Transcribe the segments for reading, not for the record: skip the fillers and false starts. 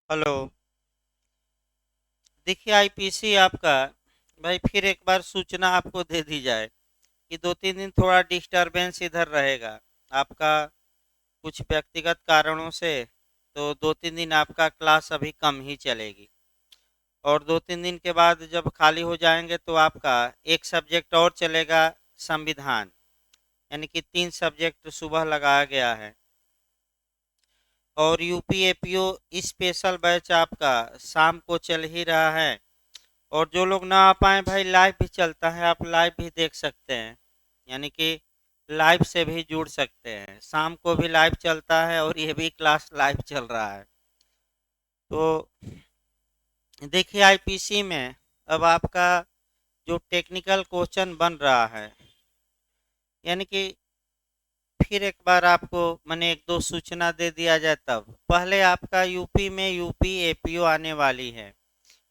Hello. देखिए IPC आपका भाई फिर एक बार सूचना आपको दे दी जाए कि 2-3 दिन थोड़ा डिस्टरबेंस इधर रहेगा आपका कुछ व्यक्तिगत कारणों से। तो 2-3 दिन आपका क्लास अभी कम ही चलेगी और 2-3 दिन के बाद जब खाली हो जाएंगे तो आपका एक सब्जेक्ट और चलेगा, संविधान। यानी कि 3 सब्जेक्ट सुबह लगाया गया है। और यूपी एपीओ स्पेशल बैच आपका शाम को चल ही रहा है। और जो लोग ना आ पाए भाई, लाइव भी चलता है, आप लाइव भी देख सकते हैं। यानी कि लाइव से भी जुड़ सकते हैं, शाम को भी लाइव चलता है और ये भी क्लास लाइव चल रहा है। तो देखिए आईपीसी में अब आपका जो टेक्निकल क्वेश्चन बन रहा है, यानी कि फिर एक बार आपको मैंने एक दो सूचना दे दिया जाए। तब पहले आपका यूपी में यूपी एपीओ आने वाली है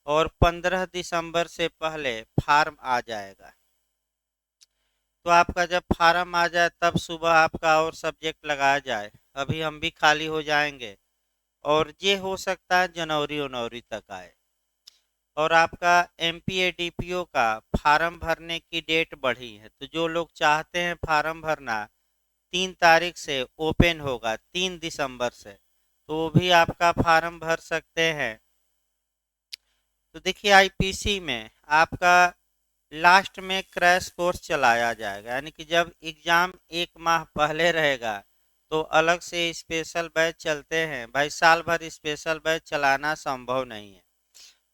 और 15 दिसंबर से पहले फार्म आ जाएगा। तो आपका जब फार्म आ जाए तब सुबह आपका और सब्जेक्ट लगाया जाए। अभी हम भी खाली हो जाएंगे और ये हो सकता है जनवरी उनवरी तक आए। और आपका एमपीएडीपीओ का फार्म भरने की डेट बढ़ी है, तो जो लोग चाहते हैं फार्म भरना, 3 तारीख से ओपन होगा, 3 दिसंबर से, तो वो भी आपका फार्म भर सकते हैं। तो देखिए आईपीसी में आपका लास्ट में क्रैश कोर्स चलाया जाएगा। यानी कि जब एग्ज़ाम एक माह पहले रहेगा तो अलग से स्पेशल बैच चलते हैं भाई, साल भर स्पेशल बैच चलाना संभव नहीं है।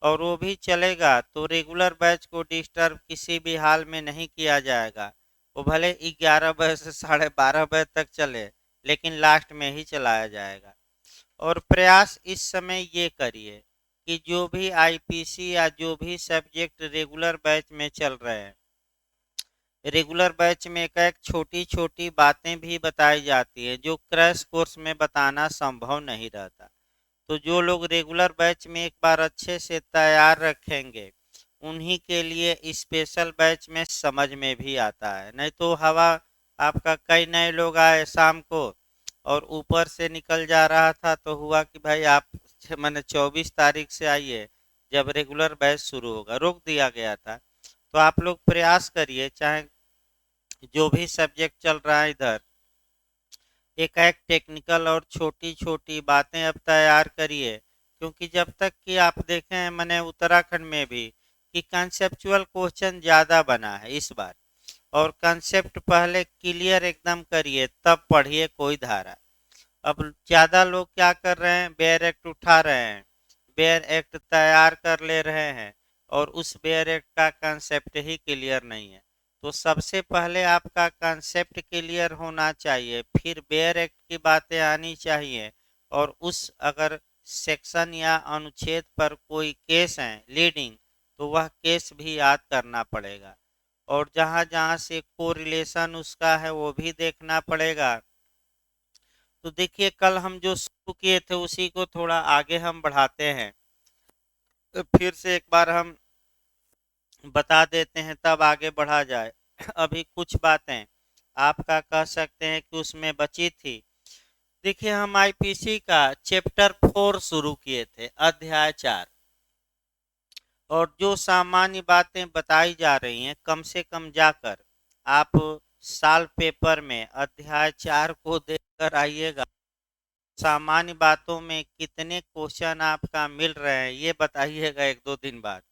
और वो भी चलेगा तो रेगुलर बैच को डिस्टर्ब किसी भी हाल में नहीं किया जाएगा। वो भले 11 बजे से 12:30 बजे तक चले, लेकिन लास्ट में ही चलाया जाएगा। और प्रयास इस समय ये करिए कि जो भी आईपीसी या जो भी सब्जेक्ट रेगुलर बैच में चल रहे हैं, रेगुलर बैच में एक एक छोटी छोटी बातें भी बताई जाती है जो क्रैश कोर्स में बताना संभव नहीं रहता। तो जो लोग रेगुलर बैच में एक बार अच्छे से तैयार रखेंगे, उन्हीं के लिए स्पेशल बैच में समझ में भी आता है। नहीं तो हवा आपका कई नए लोग आए शाम को और ऊपर से निकल जा रहा था, तो हुआ कि भाई आप मैंने 24 तारीख से आइए, जब रेगुलर बैच शुरू होगा रोक दिया गया था। तो आप लोग प्रयास करिए, चाहे जो भी सब्जेक्ट चल रहा है इधर, एक एक टेक्निकल और छोटी छोटी बातें अब तैयार करिए। क्योंकि जब तक कि आप देखें मैंने उत्तराखंड में भी कि कंसेप्चुअल क्वेश्चन ज़्यादा बना है इस बार। और कंसेप्ट पहले क्लियर एकदम करिए तब पढ़िए कोई धारा। अब ज़्यादा लोग क्या कर रहे हैं, बेयर एक्ट उठा रहे हैं, बेयर एक्ट तैयार कर ले रहे हैं और उस बेयर एक्ट का कंसेप्ट ही क्लियर नहीं है। तो सबसे पहले आपका कंसेप्ट क्लियर होना चाहिए, फिर बेयर एक्ट की बातें आनी चाहिए। और उस अगर सेक्शन या अनुच्छेद पर कोई केस है लीडिंग, तो वह केस भी याद करना पड़ेगा। और जहाँ जहाँ से को रिलेशन उसका है वो भी देखना पड़ेगा। तो देखिए कल हम जो शुरू किए थे उसी को थोड़ा आगे हम बढ़ाते हैं। तो फिर से एक बार हम बता देते हैं तब आगे बढ़ा जाए। अभी कुछ बातें आपका कह सकते हैं कि उसमें बची थी। देखिए हम आईपीसी का चैप्टर 4 शुरू किए थे, अध्याय 4। और जो सामान्य बातें बताई जा रही हैं, कम से कम जाकर आप साल पेपर में अध्याय 4 को देखकर आइएगा। सामान्य बातों में कितने क्वेश्चन आपका मिल रहे हैं ये बताइएगा एक दो दिन बाद।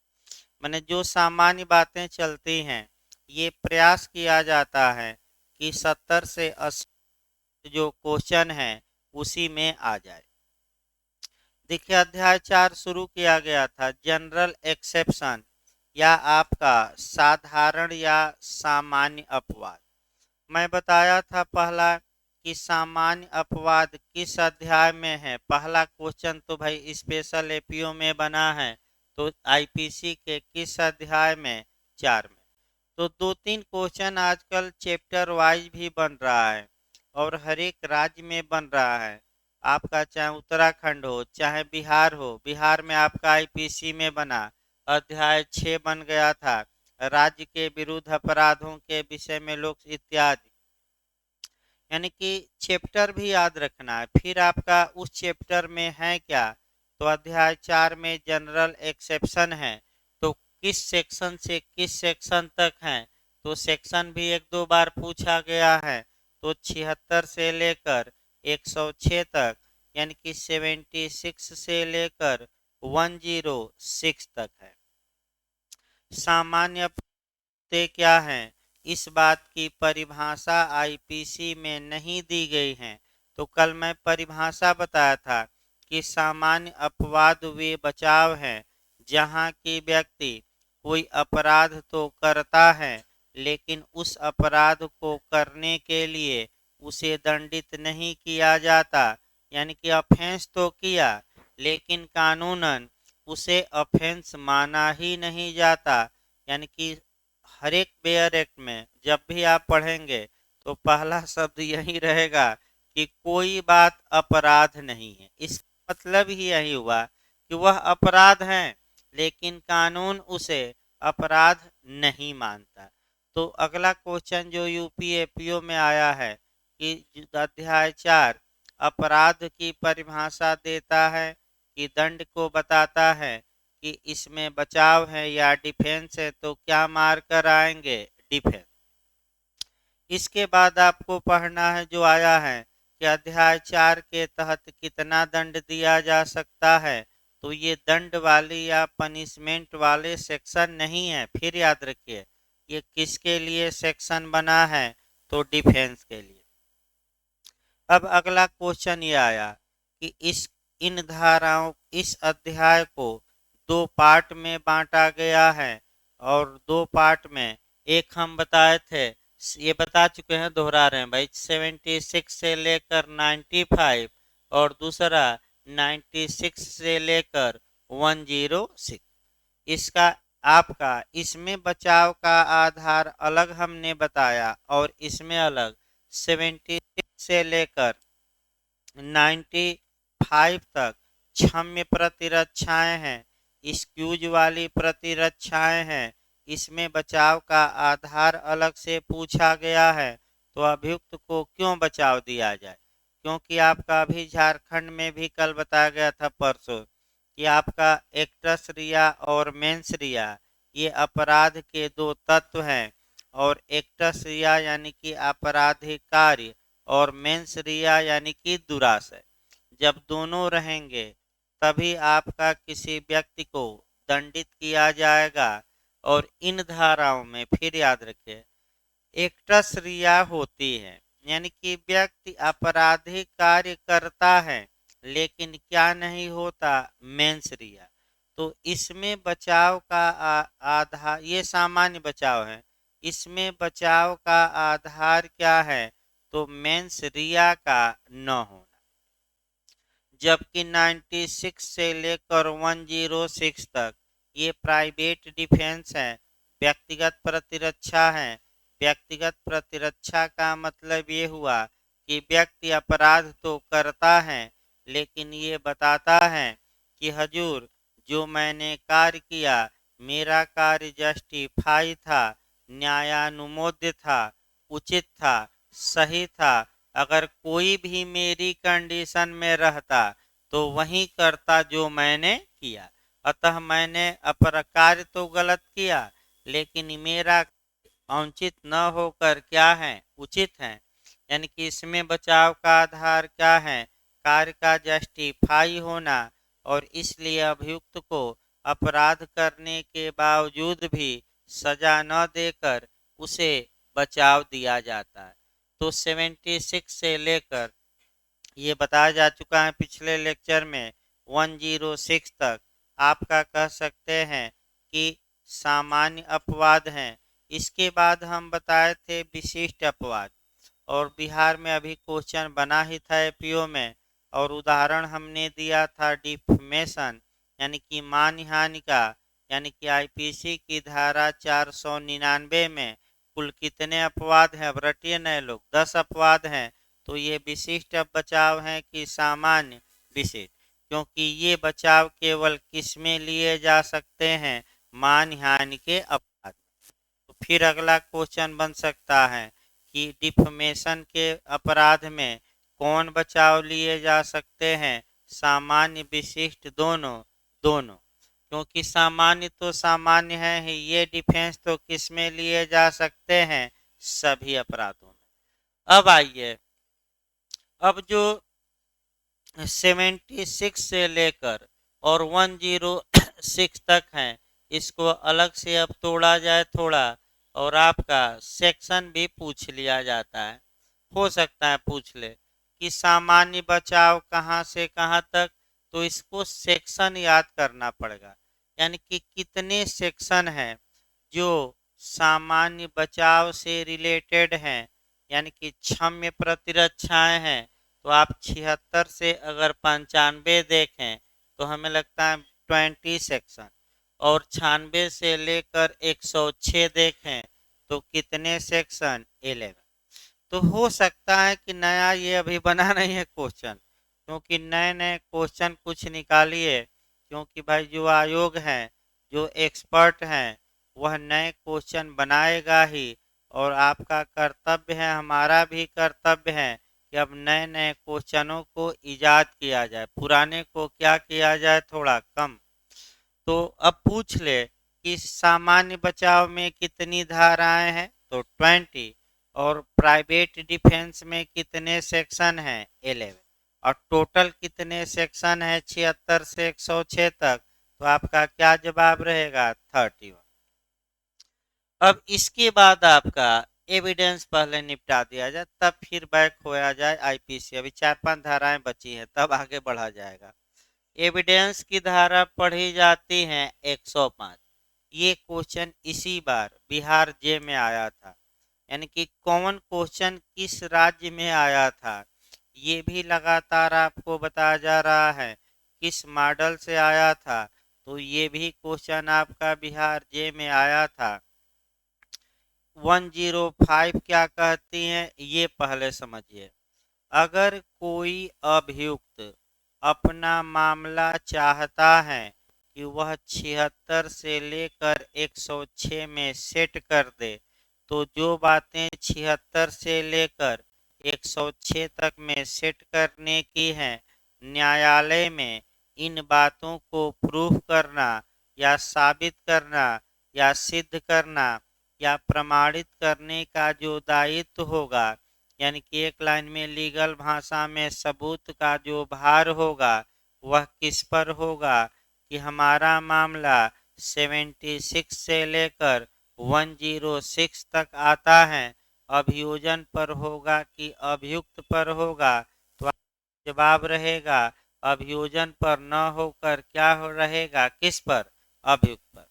मैंने जो सामान्य बातें चलती हैं, ये प्रयास किया जाता है कि 70 से 80 जो क्वेश्चन है उसी में आ जाए। देखिए अध्याय 4 शुरू किया गया था, जनरल एक्सेप्शन या आपका साधारण या सामान्य अपवाद। मैं बताया था पहला कि सामान्य अपवाद किस अध्याय में है। पहला क्वेश्चन तो भाई स्पेशल एपीओ में बना है, तो आईपीसी के किस अध्याय में, 4 में। तो 2-3 क्वेश्चन आजकल चैप्टर वाइज भी बन रहा है और हर एक राज्य में बन रहा है। आपका चाहे उत्तराखंड हो चाहे बिहार हो, बिहार में आपका आईपीसी में बना अध्याय 6 बन गया था, राज्य के विरुद्ध अपराधों के विषय में लोक इत्यादि। यानी कि चैप्टर भी याद रखना है, फिर आपका उस चैप्टर में है क्या, तो अध्याय 4 में जनरल एक्सेप्शन है, तो किस सेक्शन से किस सेक्शन तक है, तो सेक्शन भी एक दो बार पूछा गया है। तो 76 से लेकर 106 तक, यानी कि 76 से लेकर 106 तक है। सामान्य ते क्या है, इस बात की परिभाषा आईपीसी में नहीं दी गई है। तो कल मैं परिभाषा बताया था कि सामान्य अपवाद वे बचाव हैं जहां की व्यक्ति कोई अपराध तो करता है, लेकिन उस अपराध को करने के लिए उसे दंडित नहीं किया जाता, यानी कि ऑफेंस तो किया लेकिन कानूनन उसे ऑफेंस माना ही नहीं जाता। यानी कि हर एक बेयर एक्ट में जब भी आप पढ़ेंगे तो पहला शब्द यही रहेगा कि कोई बात अपराध नहीं है। इसका मतलब ही यही हुआ कि वह अपराध है लेकिन कानून उसे अपराध नहीं मानता। तो अगला क्वेश्चन जो यूपीएपीओ में आया है कि अध्याय 4 अपराध की परिभाषा देता है कि दंड को बताता है कि इसमें बचाव है या डिफेंस है, तो क्या मार कर आएंगे, डिफेंस। इसके बाद आपको पढ़ना है जो आया है कि अध्याय 4 के तहत कितना दंड दिया जा सकता है। तो ये दंड वाली या पनिशमेंट वाले सेक्शन नहीं है, फिर याद रखिए ये किसके लिए सेक्शन बना है, तो डिफेंस के लिए। अब अगला क्वेश्चन ये आया कि इन धाराओं इस अध्याय को दो पार्ट में बांटा गया है, और दो पार्ट में एक हम बताए थे, ये बता चुके हैं, दोहरा रहे हैं भाई, 76 से लेकर 95 और दूसरा 96 से लेकर 106। इसका आपका इसमें बचाव का आधार अलग हमने बताया और इसमें अलग। 76 से लेकर 95 तक क्षम्य प्रतिरक्षाएं हैं, एक्सक्यूज वाली प्रतिरक्षाएं हैं। इसमें बचाव का आधार अलग से पूछा गया है। तो अभियुक्त को क्यों बचाव दिया जाए, क्योंकि आपका अभी झारखंड में भी कल बताया गया था परसों कि आपका एक्टस रिया और मेंस रिया ये अपराध के दो तत्व हैं, और एक्टस रिया यानी कि आपराधिक कार्य और मेंस रिया यानी कि दुराशय, जब दोनों रहेंगे तभी आपका किसी व्यक्ति को दंडित किया जाएगा। और इन धाराओं में फिर याद रखिए एक्टस रिया होती है, यानी कि व्यक्ति आपराधिक कार्य करता है लेकिन क्या नहीं होता, मेंस रिया। तो इसमें बचाव का आधार, ये सामान्य बचाव है, इसमें बचाव का आधार क्या है, तो मेंस रिया का न होना। जबकि 96 से लेकर 106 तक ये प्राइवेट डिफेंस है, व्यक्तिगत प्रतिरक्षा है। व्यक्तिगत प्रतिरक्षा का मतलब ये हुआ कि व्यक्ति अपराध तो करता है लेकिन ये बताता है कि हजूर जो मैंने कार्य किया मेरा कार्य जस्टिफाई था, न्यायानुमोद्य था, उचित था, सही था। अगर कोई भी मेरी कंडीशन में रहता तो वही करता जो मैंने किया। अतः मैंने कार्य तो गलत किया लेकिन मेरा अनुचित न होकर क्या है, उचित है। यानी कि इसमें बचाव का आधार क्या है, कार्य का जस्टिफाई होना, और इसलिए अभियुक्त को अपराध करने के बावजूद भी सजा न देकर उसे बचाव दिया जाता है। तो 76 से लेकर ये बताया जा चुका है पिछले लेक्चर में 106 तक आपका कह सकते हैं कि सामान्य अपवाद हैं। इसके बाद हम बताए थे विशिष्ट अपवाद, और बिहार में अभी क्वेश्चन बना ही था एपीओ में, और उदाहरण हमने दिया था डिफमेशन यानी कि मानहानि का। यानी कि आईपीसी की धारा 499 में कुल कितने अपवाद हैं, अब रटिए नए लोग, 10 अपवाद हैं। तो ये विशिष्ट बचाव है कि सामान्य विशिष्ट, क्योंकि ये बचाव केवल किस में लिए जा सकते हैं, मानहानि के अपराध। तो फिर अगला क्वेश्चन बन सकता है कि डिफमेशन के अपराध में कौन बचाव लिए जा सकते हैं, सामान्य विशिष्ट दोनों दोनों, क्योंकि सामान्य तो सामान्य है ही, ये डिफेंस तो किस में लिए जा सकते हैं, सभी अपराधों में। अब आइए, अब जो 76 से लेकर और 106 तक हैं, इसको अलग से अब तोड़ा जाए थोड़ा, और आपका सेक्शन भी पूछ लिया जाता है। हो सकता है पूछ ले कि सामान्य बचाव कहाँ से कहाँ तक, तो इसको सेक्शन याद करना पड़ेगा। यानी कि कितने सेक्शन हैं जो सामान्य बचाव से रिलेटेड हैं, यानी कि क्षम्य प्रतिरक्षाएं हैं। तो आप 76 से अगर 95 देखें तो हमें लगता है 20 सेक्शन, और 96 से लेकर 106 देखें तो कितने सेक्शन, 11। तो हो सकता है कि नया ये अभी बना नहीं है क्वेश्चन, क्योंकि नए नए क्वेश्चन कुछ निकालिए, क्योंकि भाई जो आयोग हैं, जो एक्सपर्ट हैं, वह नए क्वेश्चन बनाएगा ही। और आपका कर्तव्य है, हमारा भी कर्तव्य है कि अब नए नए क्वेश्चनों को इजाद किया जाए, पुराने को क्या किया जाए, थोड़ा कम। तो अब पूछ ले कि सामान्य बचाव में कितनी धाराएं हैं, तो 20, और प्राइवेट डिफेंस में कितने सेक्शन हैं, 11, और टोटल कितने सेक्शन है 76 से 106 तक, तो आपका क्या जवाब रहेगा, 31। अब इसके बाद आपका एविडेंस पहले निपटा दिया जाए, तब फिर बैक होया जाए आईपीसी। अभी 4-5 धाराएं बची हैं, तब आगे बढ़ा जाएगा। एविडेंस की धारा पढ़ी जाती है 105। ये क्वेश्चन इसी बार बिहार जे में आया था, यानी कि कॉमन क्वेश्चन किस राज्य में आया था, ये भी लगातार आपको बताया जा रहा है किस मॉडल से आया था। तो ये भी क्वेश्चन आपका बिहार जे में आया था। 105 क्या कहती हैं, ये पहले समझिए। अगर कोई अभियुक्त अपना मामला चाहता है कि वह 76 से लेकर 106 में सेट कर दे, तो जो बातें 76 से लेकर 106 तक में सेट करने की हैं, न्यायालय में इन बातों को प्रूफ करना या साबित करना या सिद्ध करना या प्रमाणित करने का जो दायित्व होगा, यानी कि एक लाइन में लीगल भाषा में सबूत का जो भार होगा, वह किस पर होगा कि हमारा मामला 76 से लेकर 106 तक आता है, अभियोजन पर होगा कि अभियुक्त पर होगा, तो जवाब रहेगा अभियोजन पर न होकर क्या हो रहेगा, किस पर, अभियुक्त पर।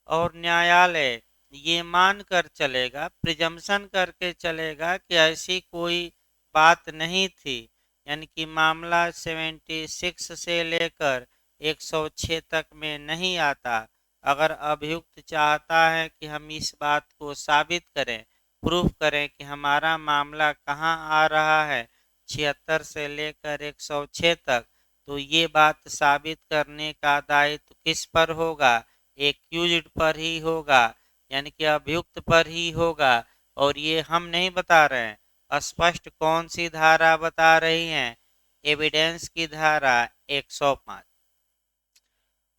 और न्यायालय ये मान कर चलेगा, प्रिजम्पशन करके चलेगा कि ऐसी कोई बात नहीं थी, यानी कि मामला 76 से लेकर 106 तक में नहीं आता। अगर अभियुक्त चाहता है कि हम इस बात को साबित करें, प्रूफ करें कि हमारा मामला कहाँ आ रहा है, 76 से लेकर 106 तक, तो ये बात साबित करने का दायित्व किस पर होगा, एक्यूज्ड पर ही होगा, यानी कि अभियुक्त पर ही होगा। और ये हम नहीं बता रहे हैं, स्पष्ट कौन सी धारा बता रही है, एविडेंस की धारा 105।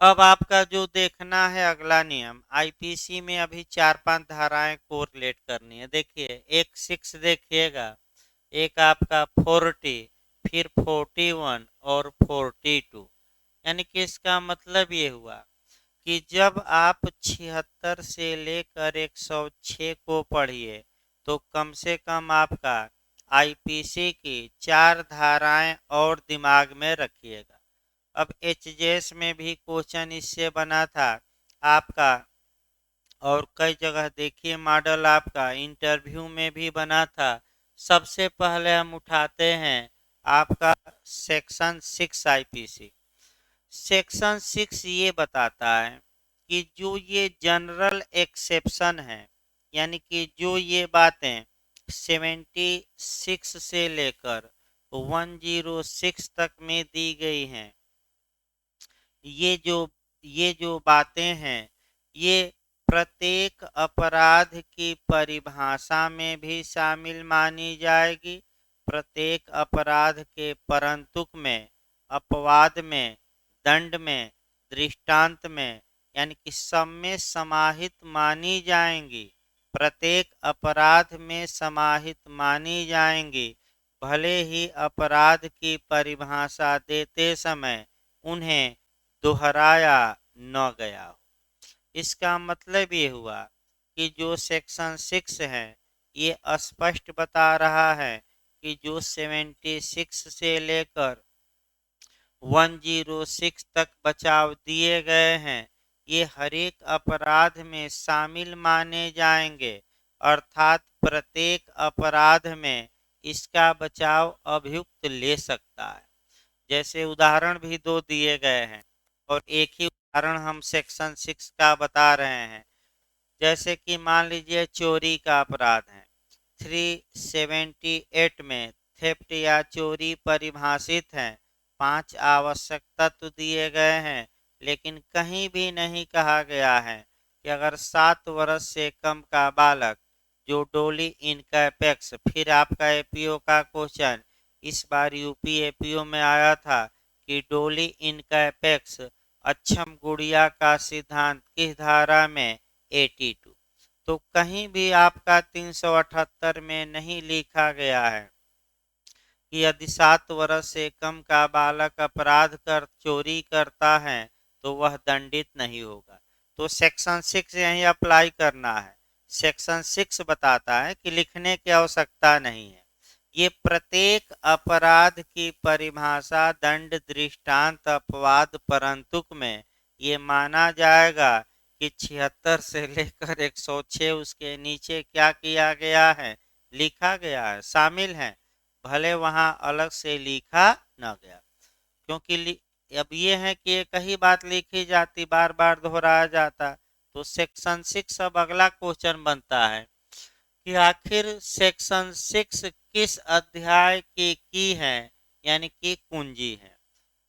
अब आपका जो देखना है अगला नियम, आईपीसी में अभी 4-5 धाराएं कोरिलेट करनी है। देखिए, एक 6 देखिएगा, एक आपका 40, फिर 41 और 42। यानी कि इसका मतलब ये हुआ कि जब आप 76 से लेकर 106 को पढ़िए, तो कम से कम आपका आईपीसी की 4 धाराएं और दिमाग में रखिएगा। अब एचजेएस में भी क्वेश्चन इससे बना था आपका, और कई जगह देखिए मॉडल आपका इंटरव्यू में भी बना था। सबसे पहले हम उठाते हैं आपका सेक्शन 6 आईपीसी। सेक्शन 6 ये बताता है कि जो ये जनरल एक्सेप्शन है, यानी कि जो ये बातें 76 से लेकर 106 तक में दी गई हैं, ये जो बातें हैं, ये प्रत्येक अपराध की परिभाषा में भी शामिल मानी जाएगी, प्रत्येक अपराध के परंतुक में अपवाद में, दंड में, दृष्टांत में, यानी कि सब में समाहित मानी जाएंगी। प्रत्येक अपराध में समाहित मानी जाएंगी, भले ही अपराध की परिभाषा देते समय उन्हें दोहराया न गया हो। इसका मतलब ये हुआ कि जो सेक्शन 6 है ये स्पष्ट बता रहा है कि जो 76 से लेकर 106 तक बचाव दिए गए हैं ये हर एक अपराध में शामिल माने जाएंगे, अर्थात प्रत्येक अपराध में इसका बचाव अभियुक्त ले सकता है। जैसे उदाहरण भी दो दिए गए हैं और एक ही उदाहरण हम सेक्शन 6 का बता रहे हैं। जैसे कि मान लीजिए चोरी का अपराध है, 378 में थेफ्ट या चोरी परिभाषित है। 5 आवश्यक तत्व दिए गए हैं, लेकिन कहीं भी नहीं कहा गया है कि अगर 7 वर्ष से कम का बालक जो डोली इनकैपेक्स, फिर आपका एपीओ का क्वेश्चन इस बार यूपी एपीओ में आया था कि डोली इनकैपेक्स अक्षम गुड़िया का सिद्धांत किस धारा में, 82। तो कहीं भी आपका 378 में नहीं लिखा गया है कि यदि 7 वर्ष से कम का बालक अपराध कर चोरी करता है तो वह दंडित नहीं होगा। तो सेक्शन 6 यही अप्लाई करना है। सेक्शन 6 बताता है कि लिखने की आवश्यकता नहीं है। ये प्रत्येक अपराध की परिभाषा, दंड, दृष्टांत, अपवाद, परंतुक में ये माना जाएगा कि 76 से लेकर 106 उसके नीचे क्या किया गया है, लिखा गया है, शामिल है, भले वहां अलग से लिखा न गया। क्योंकि अब ये है कि एक ही बात लिखी जाती, बार बार दोहराया जाता। तो सेक्शन 6 अब अगला क्वेश्चन बनता है कि आखिर सेक्शन 6 किस अध्याय की है, यानी कि कुंजी है।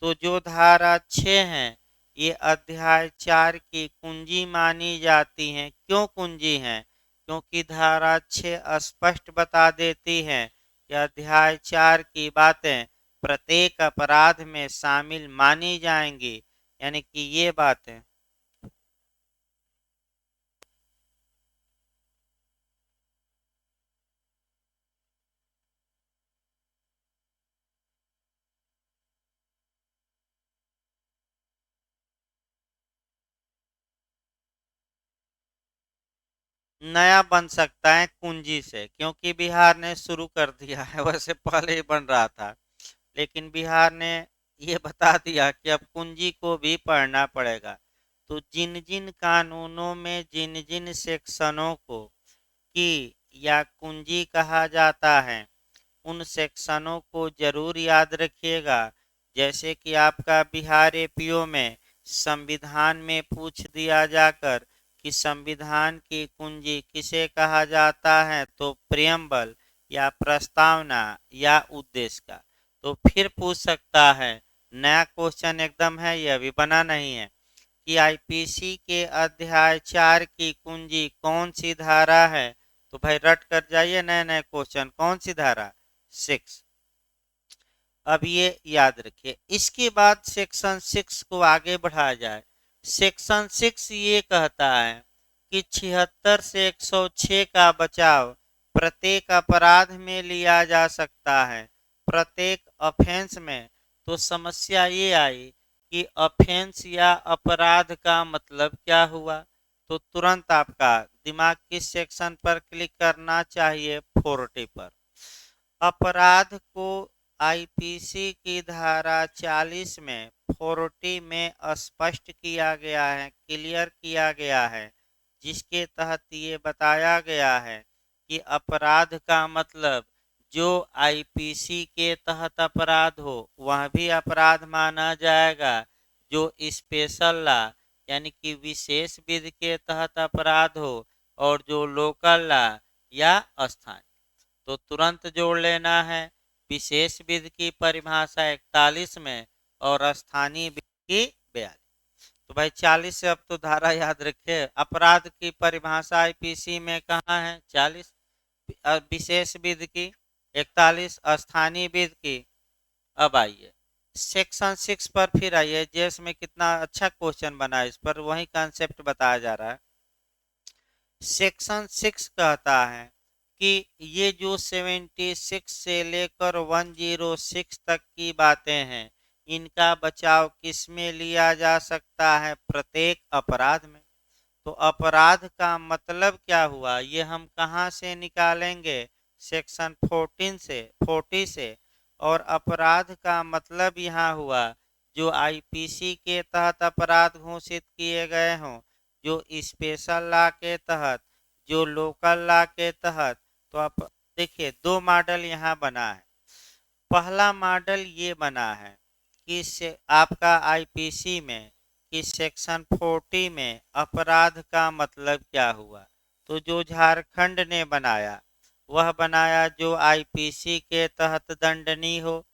तो जो धारा 6 है ये अध्याय 4 की कुंजी मानी जाती है। क्यों कुंजी है? क्योंकि धारा 6 स्पष्ट बता देती है कि अध्याय 4 की बातें प्रत्येक अपराध में शामिल मानी जाएंगी, यानी कि ये बातें नया बन सकता है कुंजी से, क्योंकि बिहार ने शुरू कर दिया है। वैसे पहले ही बन रहा था, लेकिन बिहार ने ये बता दिया कि अब कुंजी को भी पढ़ना पड़ेगा। तो जिन जिन कानूनों में जिन जिन सेक्शनों को की या कुंजी कहा जाता है उन सेक्शनों को जरूर याद रखिएगा। जैसे कि आपका बिहार एपीओ में संविधान में पूछ दिया जाकर कि संविधान की कुंजी किसे कहा जाता है, तो प्रियम्बल या प्रस्तावना या उद्देश्य का। तो फिर पूछ सकता है, नया क्वेश्चन एकदम है, ये अभी बना नहीं है, कि आईपीसी के अध्याय 4 की कुंजी कौन सी धारा है। तो भाई रट कर जाइए, नए नए क्वेश्चन, कौन सी धारा, 6। अब ये याद रखिए। इसके बाद सेक्शन 6 को आगे बढ़ाया जाए। सेक्शन 6 ये कहता है कि 76 से 106 का बचाव प्रत्येक अपराध में लिया जा सकता है, प्रत्येक ऑफेंस में। तो समस्या ये आई कि ऑफेंस या अपराध का मतलब क्या हुआ। तो तुरंत आपका दिमाग किस सेक्शन पर क्लिक करना चाहिए, 40 पर। अपराध को आईपीसी की धारा 40 में 40 में स्पष्ट किया गया है, क्लियर किया गया है, जिसके तहत ये बताया गया है कि अपराध का मतलब जो आईपीसी के तहत अपराध हो वह भी अपराध माना जाएगा, जो स्पेशल लॉ यानी कि विशेष विधि के तहत अपराध हो और जो लोकल लॉ या स्थानीय। तो तुरंत जोड़ लेना है, विशेष विधि की परिभाषा 41 में और स्थानीय विधि की 42। तो भाई 40 से अब तो धारा याद रखे। अपराध की परिभाषा आईपीसी में कहाँ है, 40, विशेष विधि की 41, स्थानीय विधि की। अब आइए सेक्शन 6 पर फिर आइए, जेस में कितना अच्छा क्वेश्चन बना है, इस पर वही कॉन्सेप्ट बताया जा रहा है। सेक्शन 6 कहता है कि ये जो 76 से लेकर 106 तक की बातें हैं, इनका बचाव किस में लिया जा सकता है? प्रत्येक अपराध में। तो अपराध का मतलब क्या हुआ, ये हम कहाँ से निकालेंगे? सेक्शन 40 से। और अपराध का मतलब यहाँ हुआ जो आईपीसी के तहत अपराध घोषित किए गए हों, जो स्पेशल लॉ के तहत, जो लोकल लॉ के तहत। तो आप देखिए, दो मॉडल यहाँ बना है। पहला मॉडल ये बना है कि आपका आईपीसी में कि सेक्शन 40 में अपराध का मतलब क्या हुआ। तो जो झारखंड ने बनाया वह बनाया जो आईपीसी के तहत दंडनीय हो।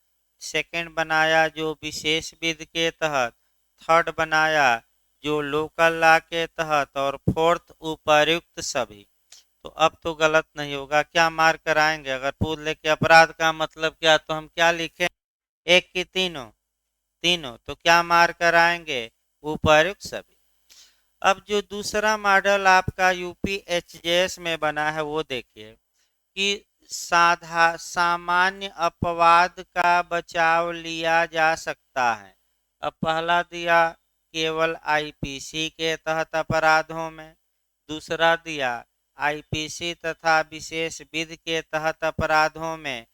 सेकंड बनाया जो विशेष विधि के तहत। थर्ड बनाया जो लोकल लॉ के तहत। और फोर्थ उपर्युक्त सभी। तो अब तो गलत नहीं होगा, क्या मार्क कराएंगे? अगर पूछ ले कि अपराध का मतलब क्या, तो हम क्या लिखें? एक की तीनों? तीनों। तो क्या मार्क कराएंगे? उपर्युक्त सभी। अब जो दूसरा मॉडल आपका यूपी एचजेएस में बना है वो देखिए कि सामान्य अपवाद का बचाव लिया जा सकता है। अब पहला दिया केवल आईपीसी के तहत अपराधों में। दूसरा दिया आईपीसी तथा विशेष विधि के तहत अपराधों में।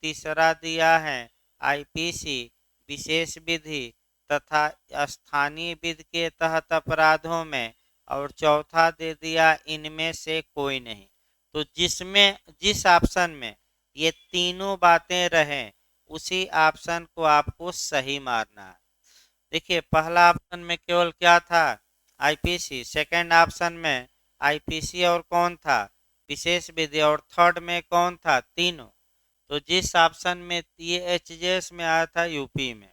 तीसरा दिया है आईपीसी, विशेष विधि तथा स्थानीय विधि के तहत अपराधों में। और चौथा दे दिया इनमें से कोई नहीं। तो जिस ऑप्शन में ये तीनों बातें रहें, उसी ऑप्शन को आपको सही मारना है। देखिए, पहला ऑप्शन में केवल क्या था? आईपीसी। सेकंड ऑप्शन में आईपीसी और कौन था? विशेष विधि। और थर्ड में कौन था? तीनों। तो जिस ऑप्शन में ये एचजेएस में आया था यूपी में,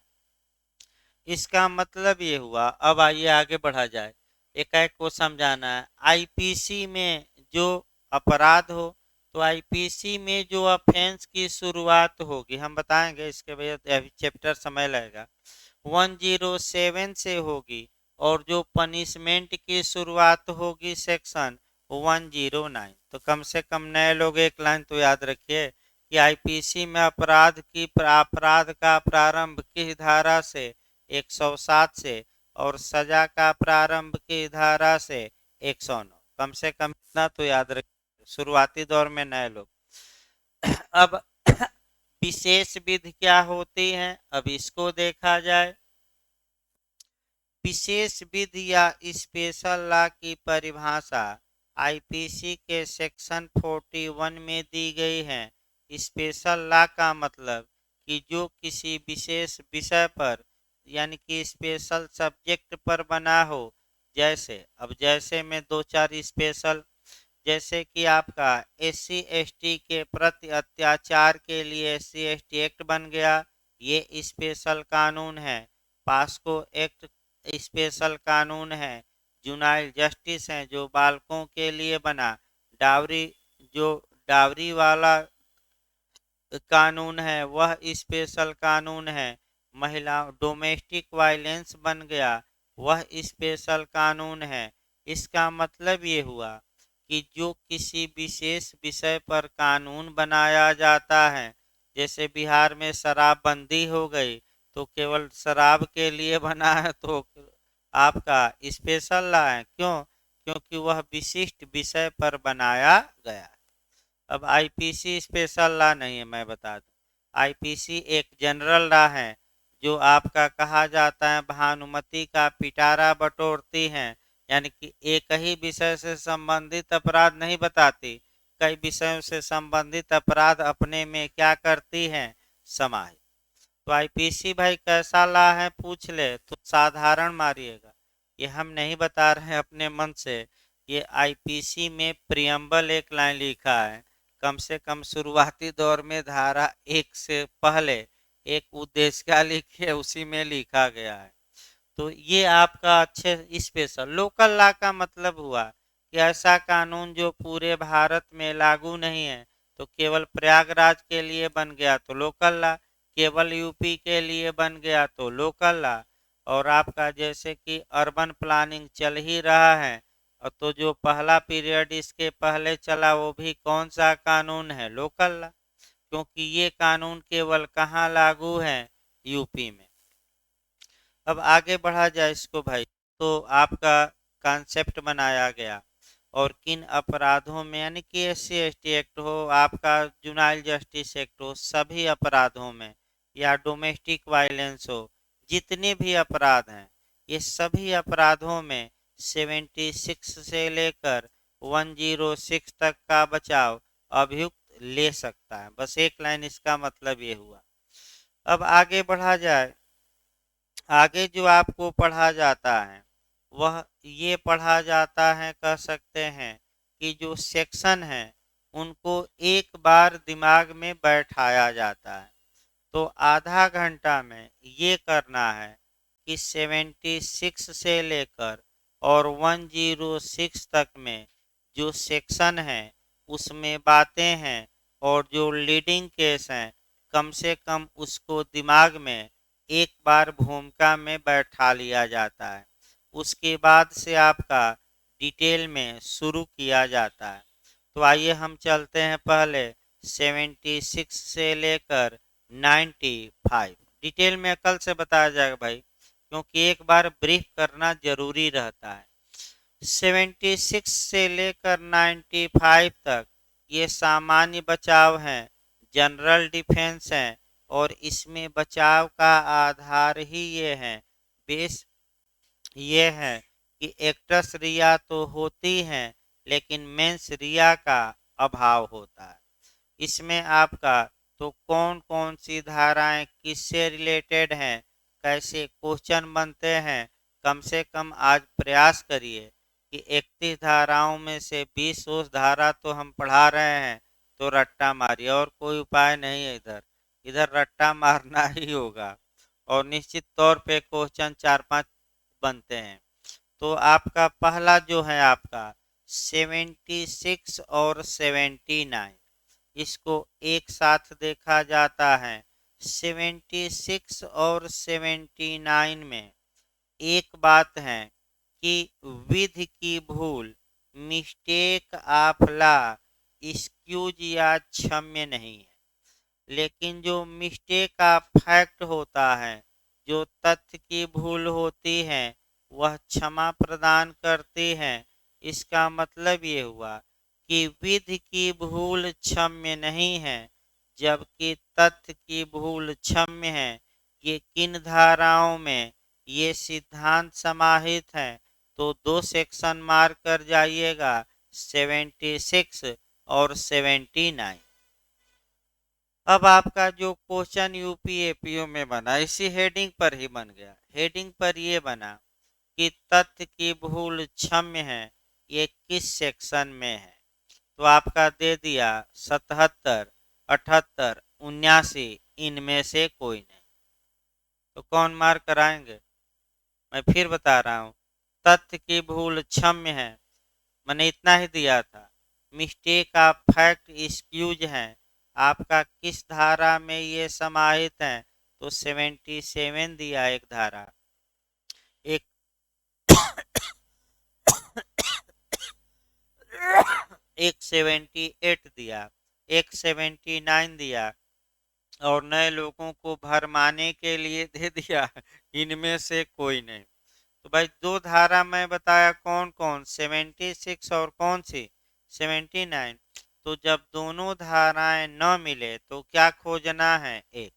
इसका मतलब ये हुआ। अब आइए आगे बढ़ा जाए, एक एक को समझाना है। आईपीसी में जो अपराध हो, तो आईपीसी में जो ऑफेंस की शुरुआत होगी, हम बताएंगे, इसके वजह अभी चैप्टर समय लगेगा, 107 से होगी। और जो पनिशमेंट की शुरुआत होगी सेक्शन 109। तो कम से कम नए लोग एक लाइन तो याद रखिए कि आईपीसी में अपराध का प्रारंभ किस धारा से? 107 से। और सजा का प्रारंभ की धारा से 109। कम से कम इतना तो याद रखिए, शुरुआती दौर में नए लोग। अब विशेष विधि क्या होती है, अब इसको देखा जाए। विशेष विधि या स्पेशल लॉ की परिभाषा आईपीसी के सेक्शन 41 में दी गई है। स्पेशल लॉ का मतलब कि जो किसी विशेष विषय पर, यानी कि स्पेशल सब्जेक्ट पर बना हो। जैसे में दो चार स्पेशल, जैसे कि आपका एससी एसटी के प्रति अत्याचार के लिए एससी एसटी एक्ट बन गया, ये स्पेशल कानून है। पास्को एक्ट स्पेशल कानून है। जुनाइल जस्टिस है जो बालकों के लिए बना। डावरी, जो डावरी वाला कानून है वह स्पेशल कानून है। महिला डोमेस्टिक वायलेंस बन गया, वह स्पेशल कानून है। इसका मतलब ये हुआ कि जो किसी विशेष विषय पर कानून बनाया जाता है, जैसे बिहार में शराबबंदी हो गई, तो केवल शराब के लिए बना है, तो आपका स्पेशल लॉ है। क्यों? क्योंकि वह विशिष्ट विषय पर बनाया गया। अब आईपीसी स्पेशल लॉ नहीं है, मैं बता दूं। आईपीसी एक जनरल लॉ है जो आपका कहा जाता है भानुमति का पिटारा बटोरती है। यानी कि एक ही विषय से संबंधित अपराध नहीं बताती, कई विषयों से संबंधित अपराध अपने में क्या करती है? समाहित। तो आईपीसी भाई कैसा लॉ है पूछ ले तो साधारण मारिएगा, ये हम नहीं बता रहे हैं अपने मन से। ये आईपीसी में प्रियम्बल एक लाइन लिखा है, कम से कम शुरुआती दौर में धारा 1 से पहले एक उद्देश्य क्या लिखे, उसी में लिखा गया है। तो ये आपका अच्छे स्पेशल। लोकल लॉ का मतलब हुआ कि ऐसा कानून जो पूरे भारत में लागू नहीं है, तो केवल प्रयागराज के लिए बन गया, तो लोकल लॉ। केवल यूपी के लिए बन गया तो लोकल लॉ, और आपका जैसे कि अर्बन प्लानिंग चल ही रहा है, और तो जो पहला पीरियड इसके पहले चला वो भी कौन सा कानून है, लोकल लॉ, क्योंकि ये कानून केवल कहाँ लागू है, यूपी में। अब आगे बढ़ा जाए इसको भाई, तो आपका कॉन्सेप्ट बनाया गया, और किन अपराधों में, यानी कि SC/ST एक्ट हो, आपका जुनाइल जस्टिस एक्ट हो, सभी अपराधों में, या डोमेस्टिक वायलेंस हो, जितने भी अपराध हैं, ये सभी अपराधों में 76 से लेकर 106 तक का बचाव अभियुक्त ले सकता है। बस एक लाइन इसका मतलब ये हुआ। अब आगे बढ़ा जाए, आगे जो आपको पढ़ा जाता है वह ये पढ़ा जाता है, कह सकते हैं कि जो सेक्शन है उनको एक बार दिमाग में बैठाया जाता है। तो आधा घंटा में ये करना है कि 76 से लेकर और 106 तक में जो सेक्शन है उसमें बातें हैं, और जो लीडिंग केस हैं कम से कम उसको दिमाग में एक बार भूमिका में बैठा लिया जाता है। उसके बाद से आपका डिटेल में शुरू किया जाता है। तो आइए हम चलते हैं पहले 76 से लेकर 95। डिटेल में कल से बताया जाएगा भाई, क्योंकि एक बार ब्रीफ करना जरूरी रहता है। 76 से लेकर 95 तक ये सामान्य बचाव हैं, जनरल डिफेंस हैं, और इसमें बचाव का आधार ही ये है, बेस ये है कि एक्ट्रेस रिया तो होती हैं लेकिन मेंस रिया का अभाव होता है। इसमें आपका तो कौन कौन सी धाराएं किससे रिलेटेड हैं, कैसे क्वेश्चन बनते हैं, कम से कम आज प्रयास करिए कि 31 धाराओं में से 20 धारा तो हम पढ़ा रहे हैं, तो रट्टा मारिए, और कोई उपाय नहीं है। इधर इधर रट्टा मारना ही होगा, और निश्चित तौर पे क्वेश्चन 4-5 बनते हैं। तो आपका पहला जो है आपका 76 और 79, इसको एक साथ देखा जाता है। 76 और 79 में एक बात है कि विधि की भूल, मिस्टेक ऑफ लॉ, एक्सक्यूज या क्षम्य नहीं है, लेकिन जो मिस्टेक का फैक्ट होता है, जो तथ्य की भूल होती है, वह क्षमा प्रदान करती है। इसका मतलब ये हुआ कि विधि की भूल क्षम्य नहीं है, जबकि तथ्य की भूल क्षम्य है। ये किन धाराओं में ये सिद्धांत समाहित है, तो दो सेक्शन मार्क कर जाइएगा, 76 और 79। अब आपका जो क्वेश्चन यूपी एपीओ में बना इसी हेडिंग पर ही बन गया। हेडिंग पर ये बना कि तथ्य की भूल क्षम्य है, ये किस सेक्शन में है। तो आपका दे दिया 77, 78, 79, इनमें से कोई नहीं। तो कौन मार्क कराएंगे? मैं फिर बता रहा हूँ, तथ्य की भूल क्षम्य है, मैंने इतना ही दिया था। मिस्टेक ऑफ फैक्ट एक्सक्यूज है, आपका किस धारा में ये समाहित है, तो 77 दिया एक धारा। एक एक 78 दिया, एक 79 दिया, और नए लोगों को भरमाने के लिए दे दिया इनमें से कोई नहीं। तो भाई दो धारा मैं बताया कौन कौन, 76 और कौन सी, 79। तो जब दोनों धाराएं न मिले तो क्या खोजना है, एक,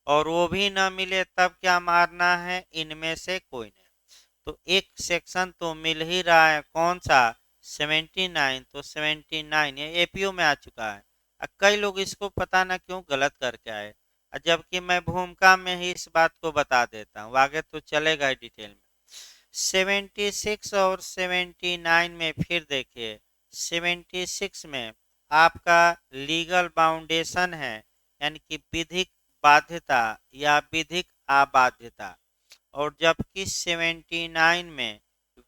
और वो भी न मिले तब क्या मारना है, इनमें से कोई नहीं। तो एक सेक्शन तो मिल ही रहा है, कौन सा, 79। तो 79 ये एपीओ में आ चुका है। कई लोग इसको पता ना क्यों गलत करके आए, जबकि मैं भूमिका में ही इस बात को बता देता हूँ, आगे तो चलेगा डिटेल में। 76 और 79 में फिर देखिए, 76 में आपका लीगल बाउंडेशन है, यानी कि विधिक बाध्यता या विधिक अबाध्यता, और जबकि 79 में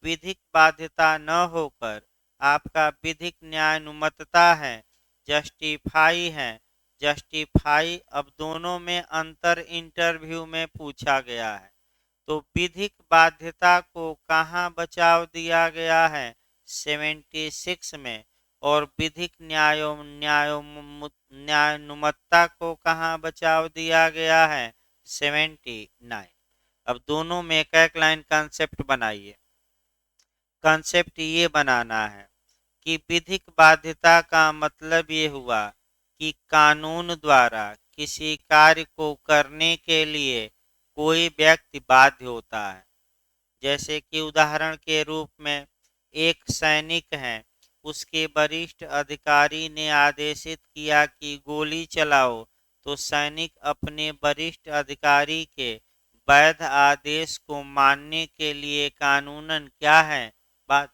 विधिक बाध्यता न होकर आपका विधिक न्यायानुमतता है, जस्टिफाई है, जस्टिफाई, अब दोनों में अंतर इंटरव्यू में पूछा गया है। तो विधिक बाध्यता को कहाँ बचाव दिया गया है? 76 में। और विधिक न्यायानुमतता को कहाँ बचाव दिया गया है? 79। अब दोनों में एक एक लाइन कंसेप्ट बनाइए। कंसेप्ट ये बनाना है कि विधिक बाध्यता का मतलब ये हुआ कि कानून द्वारा किसी कार्य को करने के लिए कोई व्यक्ति बाध्य होता है। जैसे कि उदाहरण के रूप में एक सैनिक है, उसके वरिष्ठ अधिकारी ने आदेशित किया कि गोली चलाओ, तो सैनिक अपने वरिष्ठ अधिकारी के वैध आदेश को मानने के लिए कानूनन क्या है? बात।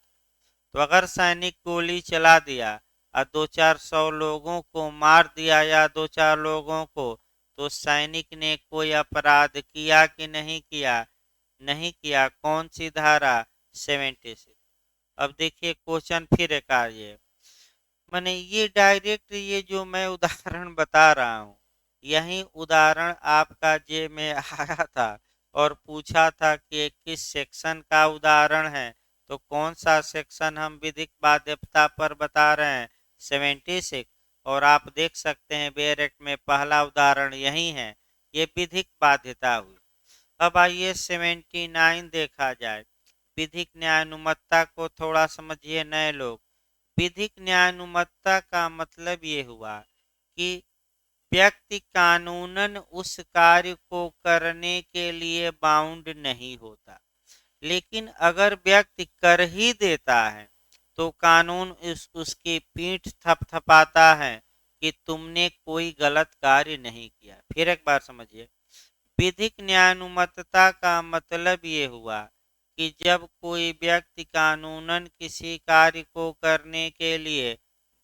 तो अगर सैनिक गोली चला दिया और 2-400 लोगों को मार दिया या 2-4 लोगों को, तो सैनिक ने कोई अपराध किया कि नहीं किया? नहीं किया। कौन सी धारा? 76। अब देखिए क्वेश्चन फिर एक आइए। मैंने ये डायरेक्ट ये जो मैं उदाहरण बता रहा हूँ, यही उदाहरण आपका जे में आया था और पूछा था कि किस सेक्शन का उदाहरण है। तो कौन सा सेक्शन हम विधिक बाध्यता पर बता रहे हैं? 76। और आप देख सकते हैं बेयर एक्ट में पहला उदाहरण यही है। ये विधिक बाध्यता हुई। अब आइए 79 देखा जाए। विधिक न्यायानुमतता को थोड़ा समझिए नए लोग। विधिक न्यायानुमतता का मतलब ये हुआ कि व्यक्ति कानूनन उस कार्य को करने के लिए बाउंड नहीं होता, लेकिन अगर व्यक्ति कर ही देता है तो कानून उसकी पीठ थपथपाता है कि तुमने कोई गलत कार्य नहीं किया। फिर एक बार समझिए। विधिक न्यायानुमतता का मतलब ये हुआ कि जब कोई व्यक्ति कानूनन किसी कार्य को करने के लिए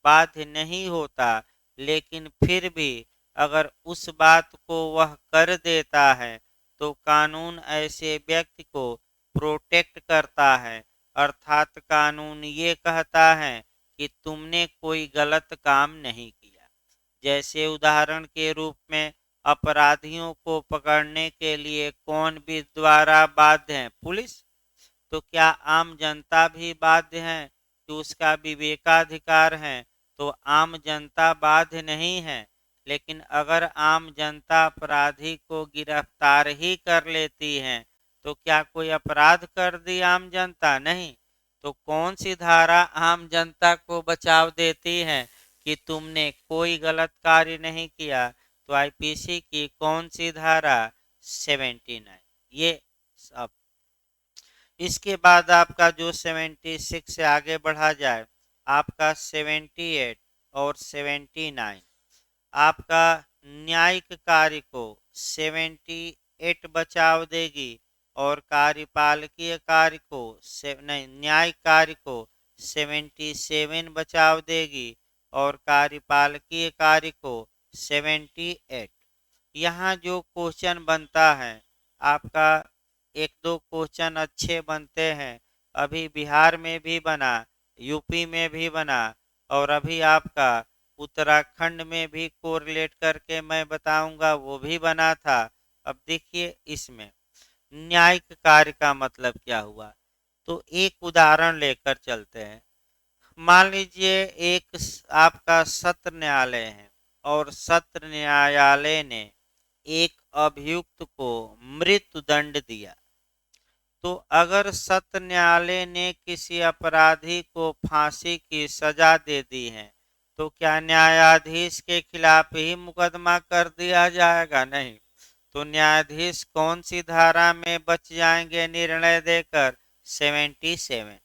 बाध्य नहीं होता, लेकिन फिर भी अगर उस बात को वह कर देता है, तो कानून ऐसे व्यक्ति को प्रोटेक्ट करता है। अर्थात कानून ये कहता है कि तुमने कोई गलत काम नहीं किया। जैसे उदाहरण के रूप में अपराधियों को पकड़ने के लिए कौन भी द्वारा बाध्य है? पुलिस। तो क्या आम जनता भी बाध्य है कि उसका विवेकाधिकार है? तो आम जनता बाध्य नहीं है। लेकिन अगर आम जनता अपराधी को गिरफ्तार ही कर लेती है, तो क्या कोई अपराध कर दी आम जनता? नहीं। तो कौन सी धारा आम जनता को बचाव देती है कि तुमने कोई गलत कार्य नहीं किया? तो आईपीसी की कौन सी धारा? 79। ये सब। इसके बाद आपका जो 76 से आगे बढ़ा जाए, आपका 78 और 79 आपका न्यायिक कार्य को 78 बचाव देगी और कार्यपालकीय कार्य को नहीं, न्यायिक कार्य को 77 बचाव देगी और कार्यपालकीय कार्य को 78। यहाँ जो क्वेश्चन बनता है आपका, एक दो क्वेश्चन अच्छे बनते हैं। अभी बिहार में भी बना, यूपी में भी बना, और अभी आपका उत्तराखंड में भी कोरिलेट करके मैं बताऊंगा वो भी बना था। अब देखिए इसमें न्यायिक कार्य का मतलब क्या हुआ। तो एक उदाहरण लेकर चलते हैं। मान लीजिए एक आपका सत्र न्यायालय है और सत्र न्यायालय ने एक अभियुक्त को मृत्युदंड दिया। तो अगर सत्र न्यायालय ने किसी अपराधी को फांसी की सजा दे दी है, तो क्या न्यायाधीश के खिलाफ ही मुकदमा कर दिया जाएगा? नहीं। तो न्यायाधीश कौन सी धारा में बच जाएंगे निर्णय देकर? 77।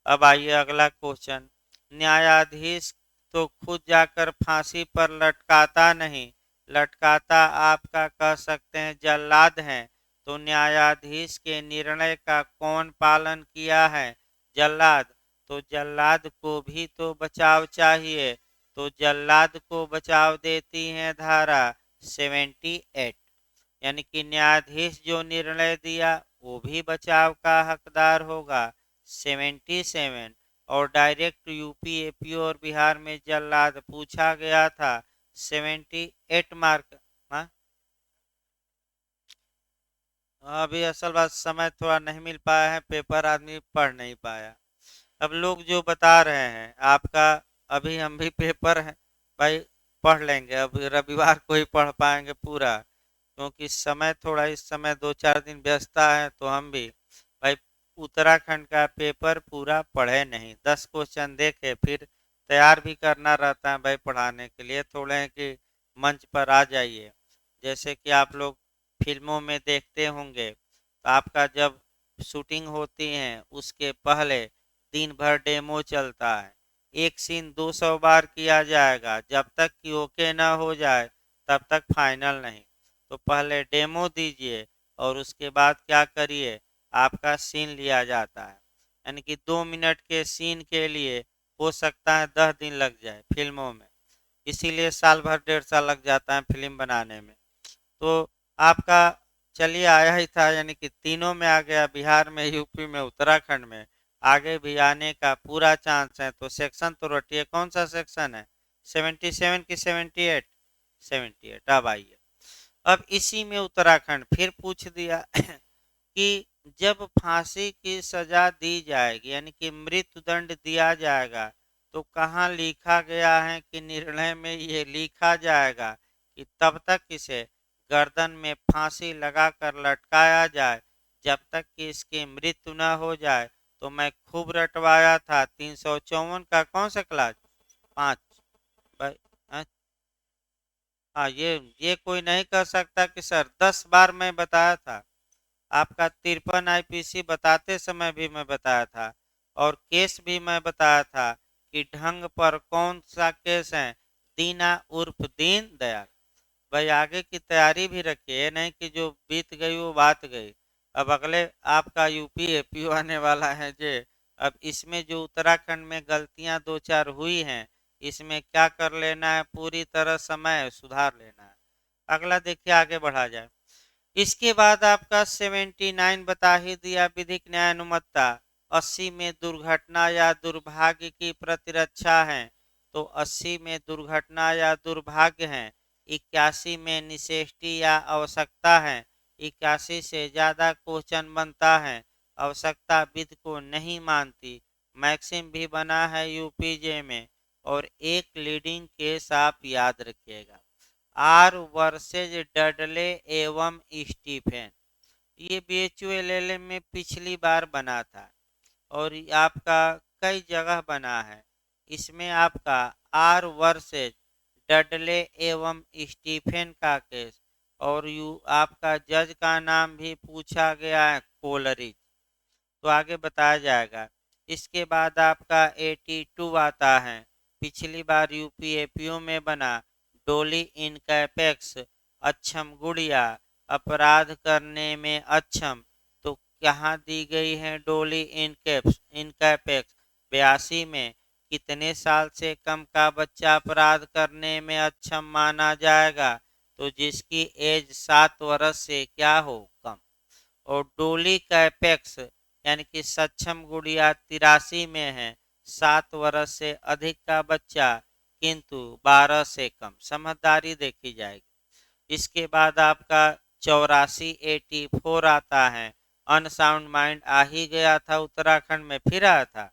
अब आइए अगला क्वेश्चन। न्यायाधीश तो खुद जाकर फांसी पर लटकाता नहीं, लटकाता आपका कह सकते हैं जल्लाद है। तो न्यायाधीश के निर्णय का कौन पालन किया है? जल्लाद। तो जल्लाद को भी तो बचाव चाहिए, तो जल्लाद को बचाव देती है धारा 78। यानी कि न्यायाधीश जो निर्णय दिया वो भी बचाव का हकदार होगा। 77। और डायरेक्ट यूपी, एपी और बिहार में जल्लाद पूछा गया था 78 मार्क। हाँ, अभी असल बात समय थोड़ा नहीं मिल पाया है, पेपर आदमी पढ़ नहीं पाया। अब लोग जो बता रहे हैं आपका, अभी हम भी पेपर है भाई, पढ़ लेंगे। अब रविवार को ही पढ़ पाएंगे पूरा, क्योंकि समय थोड़ा इस समय 2-4 दिन व्यस्तता है, तो हम भी भाई उत्तराखंड का पेपर पूरा पढ़े नहीं। 10 क्वेश्चन देखे, फिर तैयार भी करना रहता है भाई पढ़ाने के लिए, थोड़े हैं कि मंच पर आ जाइए। जैसे कि आप लोग फिल्मों में देखते होंगे, तो आपका जब शूटिंग होती है उसके पहले दिन भर डेमो चलता है। एक सीन 200 बार किया जाएगा, जब तक कि ओके ना हो जाए तब तक फाइनल नहीं। तो पहले डेमो दीजिए और उसके बाद क्या करिए, आपका सीन लिया जाता है। यानी कि 2 मिनट के सीन के लिए हो सकता है 10 दिन लग जाए फिल्मों में। इसीलिए साल भर 1.5 साल लग जाता है फिल्म बनाने में। तो आपका चलिए आया ही था, यानी कि तीनों में आ गया, बिहार में, यूपी में, उत्तराखंड में। आगे भी आने का पूरा चांस है। तो सेक्शन तो रटिए, कौन सा सेक्शन है? 77 की 78? 78। अब आइए, अब इसी में उत्तराखंड फिर पूछ दिया कि जब फांसी की सजा दी जाएगी, यानी कि मृत्यु दंड दिया जाएगा, तो कहाँ लिखा गया है कि निर्णय में ये लिखा जाएगा कि तब तक इसे गर्दन में फांसी लगाकर लटकाया जाए जब तक कि इसकी मृत्यु न हो जाए। तो मैं खूब रटवाया था 354 का कौन सा क्लास? 5। भाई, हाँ, हाँ, ये कोई नहीं कर सकता कि सर 10 बार मैं बताया था। आपका 53 आईपीसी बताते समय भी मैं बताया था, और केस भी मैं बताया था कि ढंग पर कौन सा केस है, दीना उर्फ दीन दयाल। भाई आगे की तैयारी भी रखिए, ये नहीं कि जो बीत गई वो बात गई। अब अगले आपका यूपी एपीओ आने वाला है जे। अब इसमें जो उत्तराखंड में गलतियां 2-4 हुई हैं, इसमें क्या कर लेना है, पूरी तरह समय सुधार लेना है। अगला देखिए, आगे बढ़ा जाए। इसके बाद आपका 79 बता ही दिया, विधिक न्याय अनुमतता। 80 में दुर्घटना या दुर्भाग्य की प्रतिरक्षा है, तो 80 में दुर्घटना या दुर्भाग्य है। 81 में निषेष्टि या आवश्यकता है। 81 से ज्यादा क्वेश्चन बनता है, आवश्यकता विधि को नहीं मानती। मैक्सिम भी बना है यूपीजे में। और एक लीडिंग केस आप याद रखिएगा, आर वर्सेज डडले एवं स्टीफेन। ये BHULLM में पिछली बार बना था, और आपका कई जगह बना है। इसमें आपका आर वर्सेज डडले एवं स्टीफेन का केस, और यू आपका जज का नाम भी पूछा गया है, कोलरिज। तो आगे बताया जाएगा। इसके बाद आपका 82 आता है, पिछली बार यूपी एपीओ में बना, डोली इनकैपेक्स, अक्षम गुड़िया, अपराध करने में अक्षम। तो यहाँ दी गई है डोली इनकैपेक्स। 82 में कितने साल से कम का बच्चा अपराध करने में अक्षम माना जाएगा? तो जिसकी एज 7 वर्ष से क्या हो, कम। और डोली कैपेक्स यानी कि सक्षम गुड़िया 83 में है, 7 वर्ष से अधिक का बच्चा किंतु 12 से कम। समझदारी देखी जाएगी। इसके बाद आपका 84 आता है, अनसाउंड माइंड आ ही गया था उत्तराखंड में, फिर आया था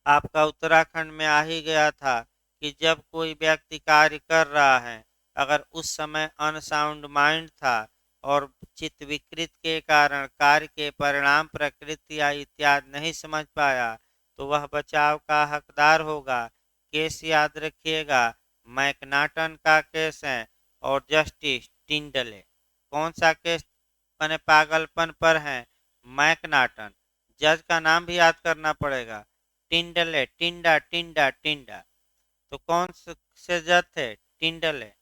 आपका उत्तराखंड में आ ही गया था कि जब कोई व्यक्ति कार्य कर रहा है, अगर उस समय अनसाउंड माइंड था और चित्त विकृत के कारण कार्य के परिणाम, प्रकृति या इत्यादि नहीं समझ पाया, तो वह बचाव का हकदार होगा। केस याद रखिएगा, मैकनाटन का केस है, और जस्टिस टिंडले। कौन सा केस मैंने पागलपन पर है? मैकनाटन। जज का नाम भी याद करना पड़ेगा, टिंडले, टिंडा टिंडा टिंडा। तो कौन से जज थे? टिंडले।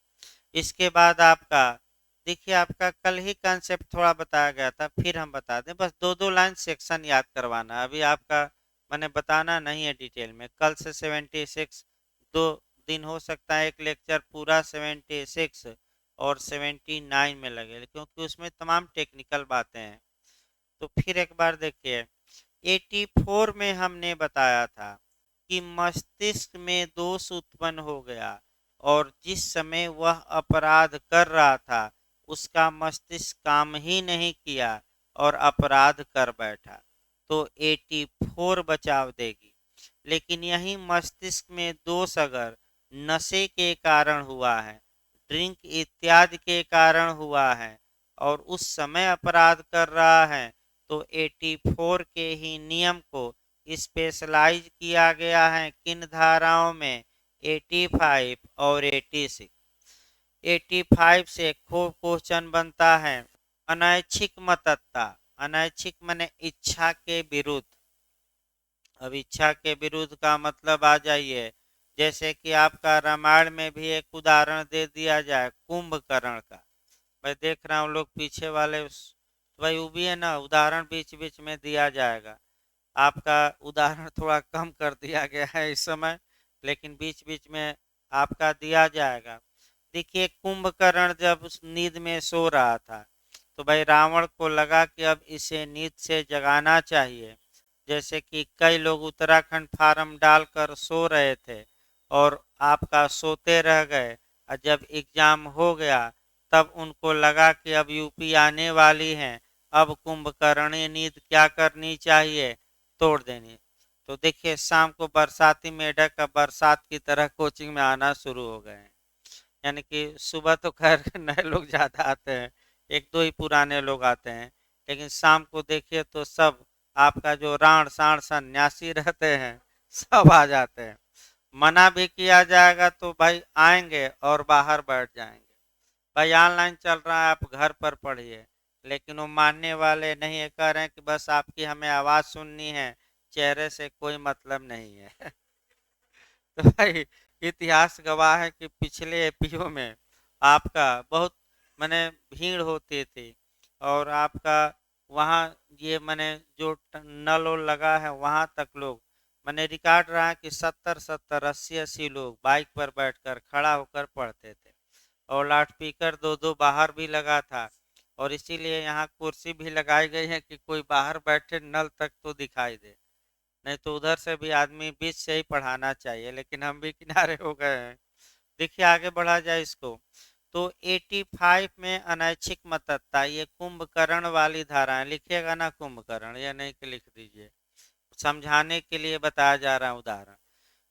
इसके बाद आपका देखिए, आपका कल ही कंसेप्ट थोड़ा बताया गया था, फिर हम बता दें, बस 2-2 लाइन सेक्शन याद करवाना। अभी आपका मैंने बताना नहीं है डिटेल में। कल से 76, 2 दिन हो सकता है एक लेक्चर पूरा 76 और 79 में लगे, क्योंकि उसमें तमाम टेक्निकल बातें हैं। तो फिर एक बार देखिए, 84 में हमने बताया था कि मस्तिष्क में दोष उत्पन्न हो गया, और जिस समय वह अपराध कर रहा था उसका मस्तिष्क काम ही नहीं किया और अपराध कर बैठा, तो 84 बचाव देगी। लेकिन यही मस्तिष्क में दोष अगर नशे के कारण हुआ है, ड्रिंक इत्यादि के कारण हुआ है और उस समय अपराध कर रहा है, तो 84 के ही नियम को स्पेशलाइज किया गया है किन धाराओं में, 85 और 86। 85 से खूब क्वेश्चन बनता है, अनैच्छिक मतता। अनैच्छिक माने इच्छा के विरुद्ध। अब इच्छा के विरुद्ध का मतलब आ जाइए, जैसे कि आपका रामायण में भी एक उदाहरण दे दिया जाए कुंभकर्ण का। मैं देख रहा हूँ लोग पीछे वाले, भाई वो भी है ना, उदाहरण बीच बीच में दिया जाएगा। आपका उदाहरण थोड़ा कम कर दिया गया है इस समय, लेकिन बीच बीच में आपका दिया जाएगा। देखिए कुंभकर्ण जब उस नींद में सो रहा था, तो भाई रावण को लगा कि अब इसे नींद से जगाना चाहिए। जैसे कि कई लोग उत्तराखंड फार्म डालकर सो रहे थे और आपका सोते रह गए, और जब एग्जाम हो गया तब उनको लगा कि अब यूपी आने वाली है, अब कुंभकर्णी नींद क्या करनी चाहिए, तोड़ देनी। तो देखिए शाम को बरसाती मेढक का बरसात की तरह कोचिंग में आना शुरू हो गए हैं। यानी कि सुबह तो खैर नए लोग ज़्यादा आते हैं, एक दो ही पुराने लोग आते हैं, लेकिन शाम को देखिए तो सब आपका जो राण साण सन्यासी रहते हैं सब आ जाते हैं। मना भी किया जाएगा तो भाई आएंगे और बाहर बैठ जाएंगे, भाई ऑनलाइन चल रहा है आप घर पर पढ़िए, लेकिन वो मानने वाले नहीं है, कह रहे हैं कि बस आपकी हमें आवाज़ सुननी है, चेहरे से कोई मतलब नहीं है। तो भाई इतिहास गवाह है कि पिछले एपीओ में आपका बहुत मैंने भीड़ होती थी, और आपका वहाँ ये मैंने जो नल वल लगा है वहाँ तक लोग, मैंने रिकॉर्ड रहा कि 70 70 80 80 लोग बाइक पर बैठकर खड़ा होकर पढ़ते थे, और लाउड स्पीकर दो दो बाहर भी लगा था, और इसीलिए यहाँ कुर्सी भी लगाई गई है कि कोई बाहर बैठे नल तक तो दिखाई दे, नहीं तो उधर से भी आदमी बीच से ही पढ़ाना चाहिए, लेकिन हम भी किनारे हो गए हैं। देखिए आगे बढ़ा जाए इसको, तो 85 में अनैच्छिक मतत्ता, ये कुंभकर्ण वाली धाराएं लिखिएगा ना, कुंभकर्ण या नहीं कि लिख दीजिए, समझाने के लिए बताया जा रहा है उदाहरण।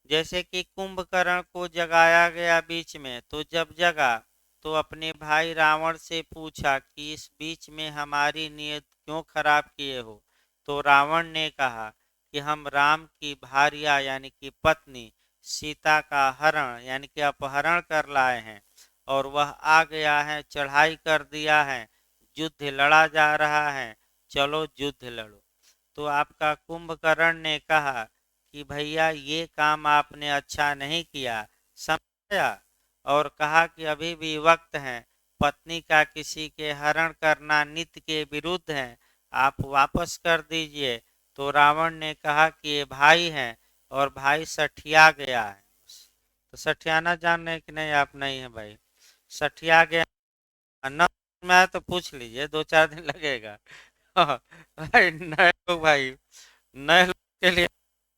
जैसे कि कुंभकर्ण को जगाया गया बीच में, तो जब जगा तो अपने भाई रावण से पूछा कि इस बीच में हमारी नीयत क्यों खराब किए हो, तो रावण ने कहा कि हम राम की भार्या यानी कि पत्नी सीता का हरण यानी कि अपहरण कर लाए हैं, और वह आ गया है, चढ़ाई कर दिया है, युद्ध लड़ा जा रहा है, चलो युद्ध लड़ो। तो आपका कुंभकर्ण ने कहा कि भैया ये काम आपने अच्छा नहीं किया, समझाया, और कहा कि अभी भी वक्त है, पत्नी का किसी के हरण करना नित्य के विरुद्ध है, आप वापस कर दीजिए। तो रावण ने कहा कि ये भाई हैं, और भाई सठिया गया है। तो सठियाना जान रहे कि नहीं आप, नहीं है भाई, सठिया गया, न में आया तो पूछ लीजिए, 2 4 दिन लगेगा। भाई नए लोग, भाई नए लोग के लिए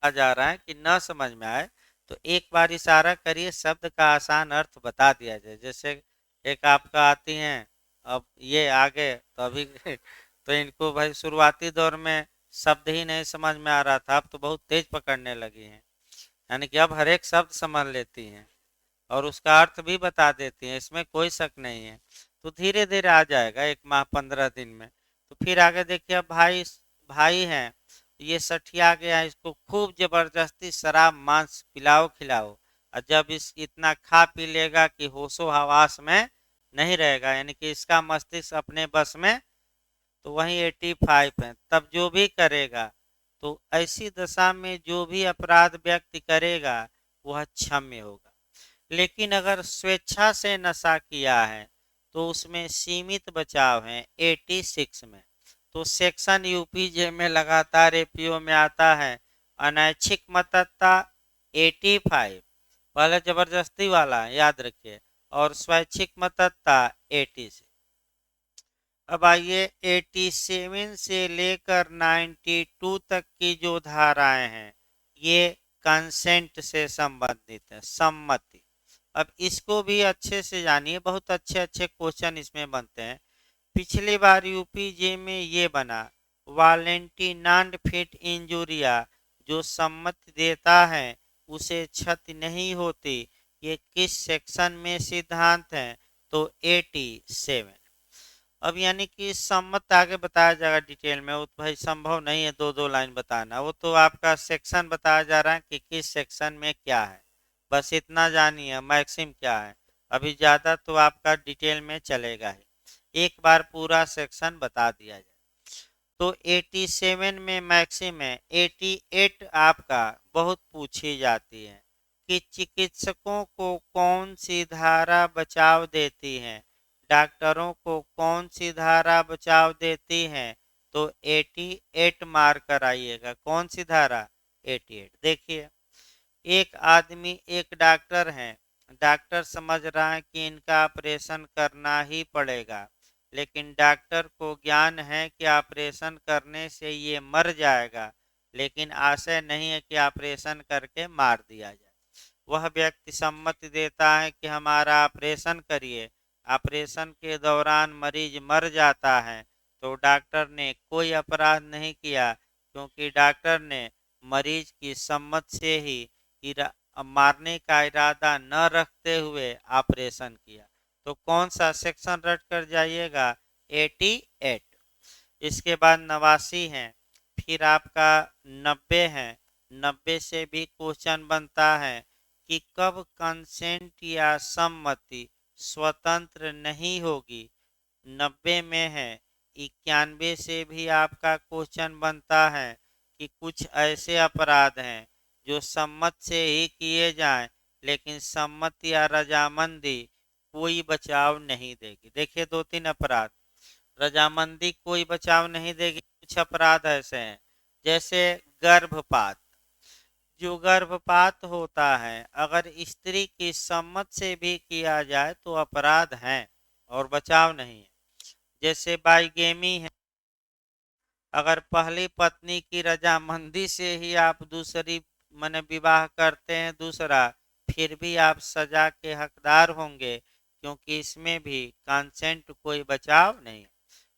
आ जा रहा है कि न समझ में आए तो एक बार इशारा करिए, शब्द का आसान अर्थ बता दिया जाए। जैसे एक आपका आती हैं, अब ये आगे तो अभी तो इनको भाई शुरुआती दौर में शब्द ही नहीं समझ में आ रहा था, अब तो बहुत तेज पकड़ने लगी हैं, यानी कि अब हर एक शब्द समझ लेती हैं और उसका अर्थ भी बता देती हैं, इसमें कोई शक नहीं है। तो धीरे धीरे आ जाएगा, 1 माह 15 दिन में। तो फिर आगे देखिए, अब भाई भाई हैं, ये सठिया गया, इसको खूब जबरदस्ती शराब मांस पिलाओ खिलाओ, और जब इस इतना खा पी लेगा कि होशो हवास में नहीं रहेगा, यानी कि इसका मस्तिष्क अपने बस में, तो वही 85 है, तब जो भी करेगा, तो ऐसी दशा में जो भी अपराध व्यक्ति करेगा वह क्षम्य होगा। लेकिन अगर स्वेच्छा से नशा किया है तो उसमें सीमित बचाव है 86 में। तो सेक्शन यूपीजे में लगातार एपीओ में आता है, अनैच्छिक मतत्ता 85, पहले जबरदस्ती वाला है, याद रखिए, और स्वैच्छिक मतत्ता 86। अब आइए 87 से लेकर 92 तक की जो धाराएं हैं, ये कंसेंट से संबंधित है, सम्मति। अब इसको भी अच्छे से जानिए, बहुत अच्छे अच्छे क्वेश्चन इसमें बनते हैं। पिछली बार यूपीजे में ये बना, वालेंटिनांड फिट इंजुरिया, जो सम्मति देता है उसे क्षति नहीं होती, ये किस सेक्शन में सिद्धांत है? तो 87। अब यानी कि सम्मत आगे बताया जाएगा डिटेल में, वो तो भाई संभव नहीं है दो दो लाइन बताना, वो तो आपका सेक्शन बताया जा रहा है कि किस सेक्शन में क्या है, बस इतना जानिए मैक्सिम क्या है। अभी ज़्यादा तो आपका डिटेल में चलेगा ही, एक बार पूरा सेक्शन बता दिया जाए। तो 87 में मैक्सिम है। 88 आपका बहुत पूछी जाती है कि चिकित्सकों को कौन सी धारा बचाव देती है, डॉक्टरों को कौन सी धारा बचाव देती है? तो 88 मार्क कराइएगा, कौन सी धारा? 88। देखिए, एक आदमी एक डॉक्टर है, डॉक्टर समझ रहा है कि इनका ऑपरेशन करना ही पड़ेगा, लेकिन डॉक्टर को ज्ञान है कि ऑपरेशन करने से ये मर जाएगा, लेकिन आशय नहीं है कि ऑपरेशन करके मार दिया जाए। वह व्यक्ति सम्मति देता है कि हमारा ऑपरेशन करिए, ऑपरेशन के दौरान मरीज मर जाता है, तो डॉक्टर ने कोई अपराध नहीं किया, क्योंकि डॉक्टर ने मरीज की सम्मति से ही मारने का इरादा न रखते हुए ऑपरेशन किया। तो कौन सा सेक्शन रट कर जाइएगा? 88। इसके बाद 89 है, फिर आपका 90 है। 90 से भी क्वेश्चन बनता है कि कब कंसेंट या सम्मति स्वतंत्र नहीं होगी। 90 में है। 91 से भी आपका क्वेश्चन बनता है कि कुछ ऐसे अपराध हैं जो सम्मत से ही किए जाएं, लेकिन सम्मति या रजामंदी कोई बचाव नहीं देगी। देखिए, दो तीन अपराध, रजामंदी कोई बचाव नहीं देगी, कुछ अपराध ऐसे हैं जैसे गर्भपात। जो गर्भपात होता है अगर स्त्री की सम्मत से भी किया जाए तो अपराध है और बचाव नहीं है। जैसे बाइगेमी है, अगर पहली पत्नी की रजामंदी से ही आप दूसरी मन विवाह करते हैं दूसरा, फिर भी आप सजा के हकदार होंगे, क्योंकि इसमें भी कंसेंट कोई बचाव नहीं है।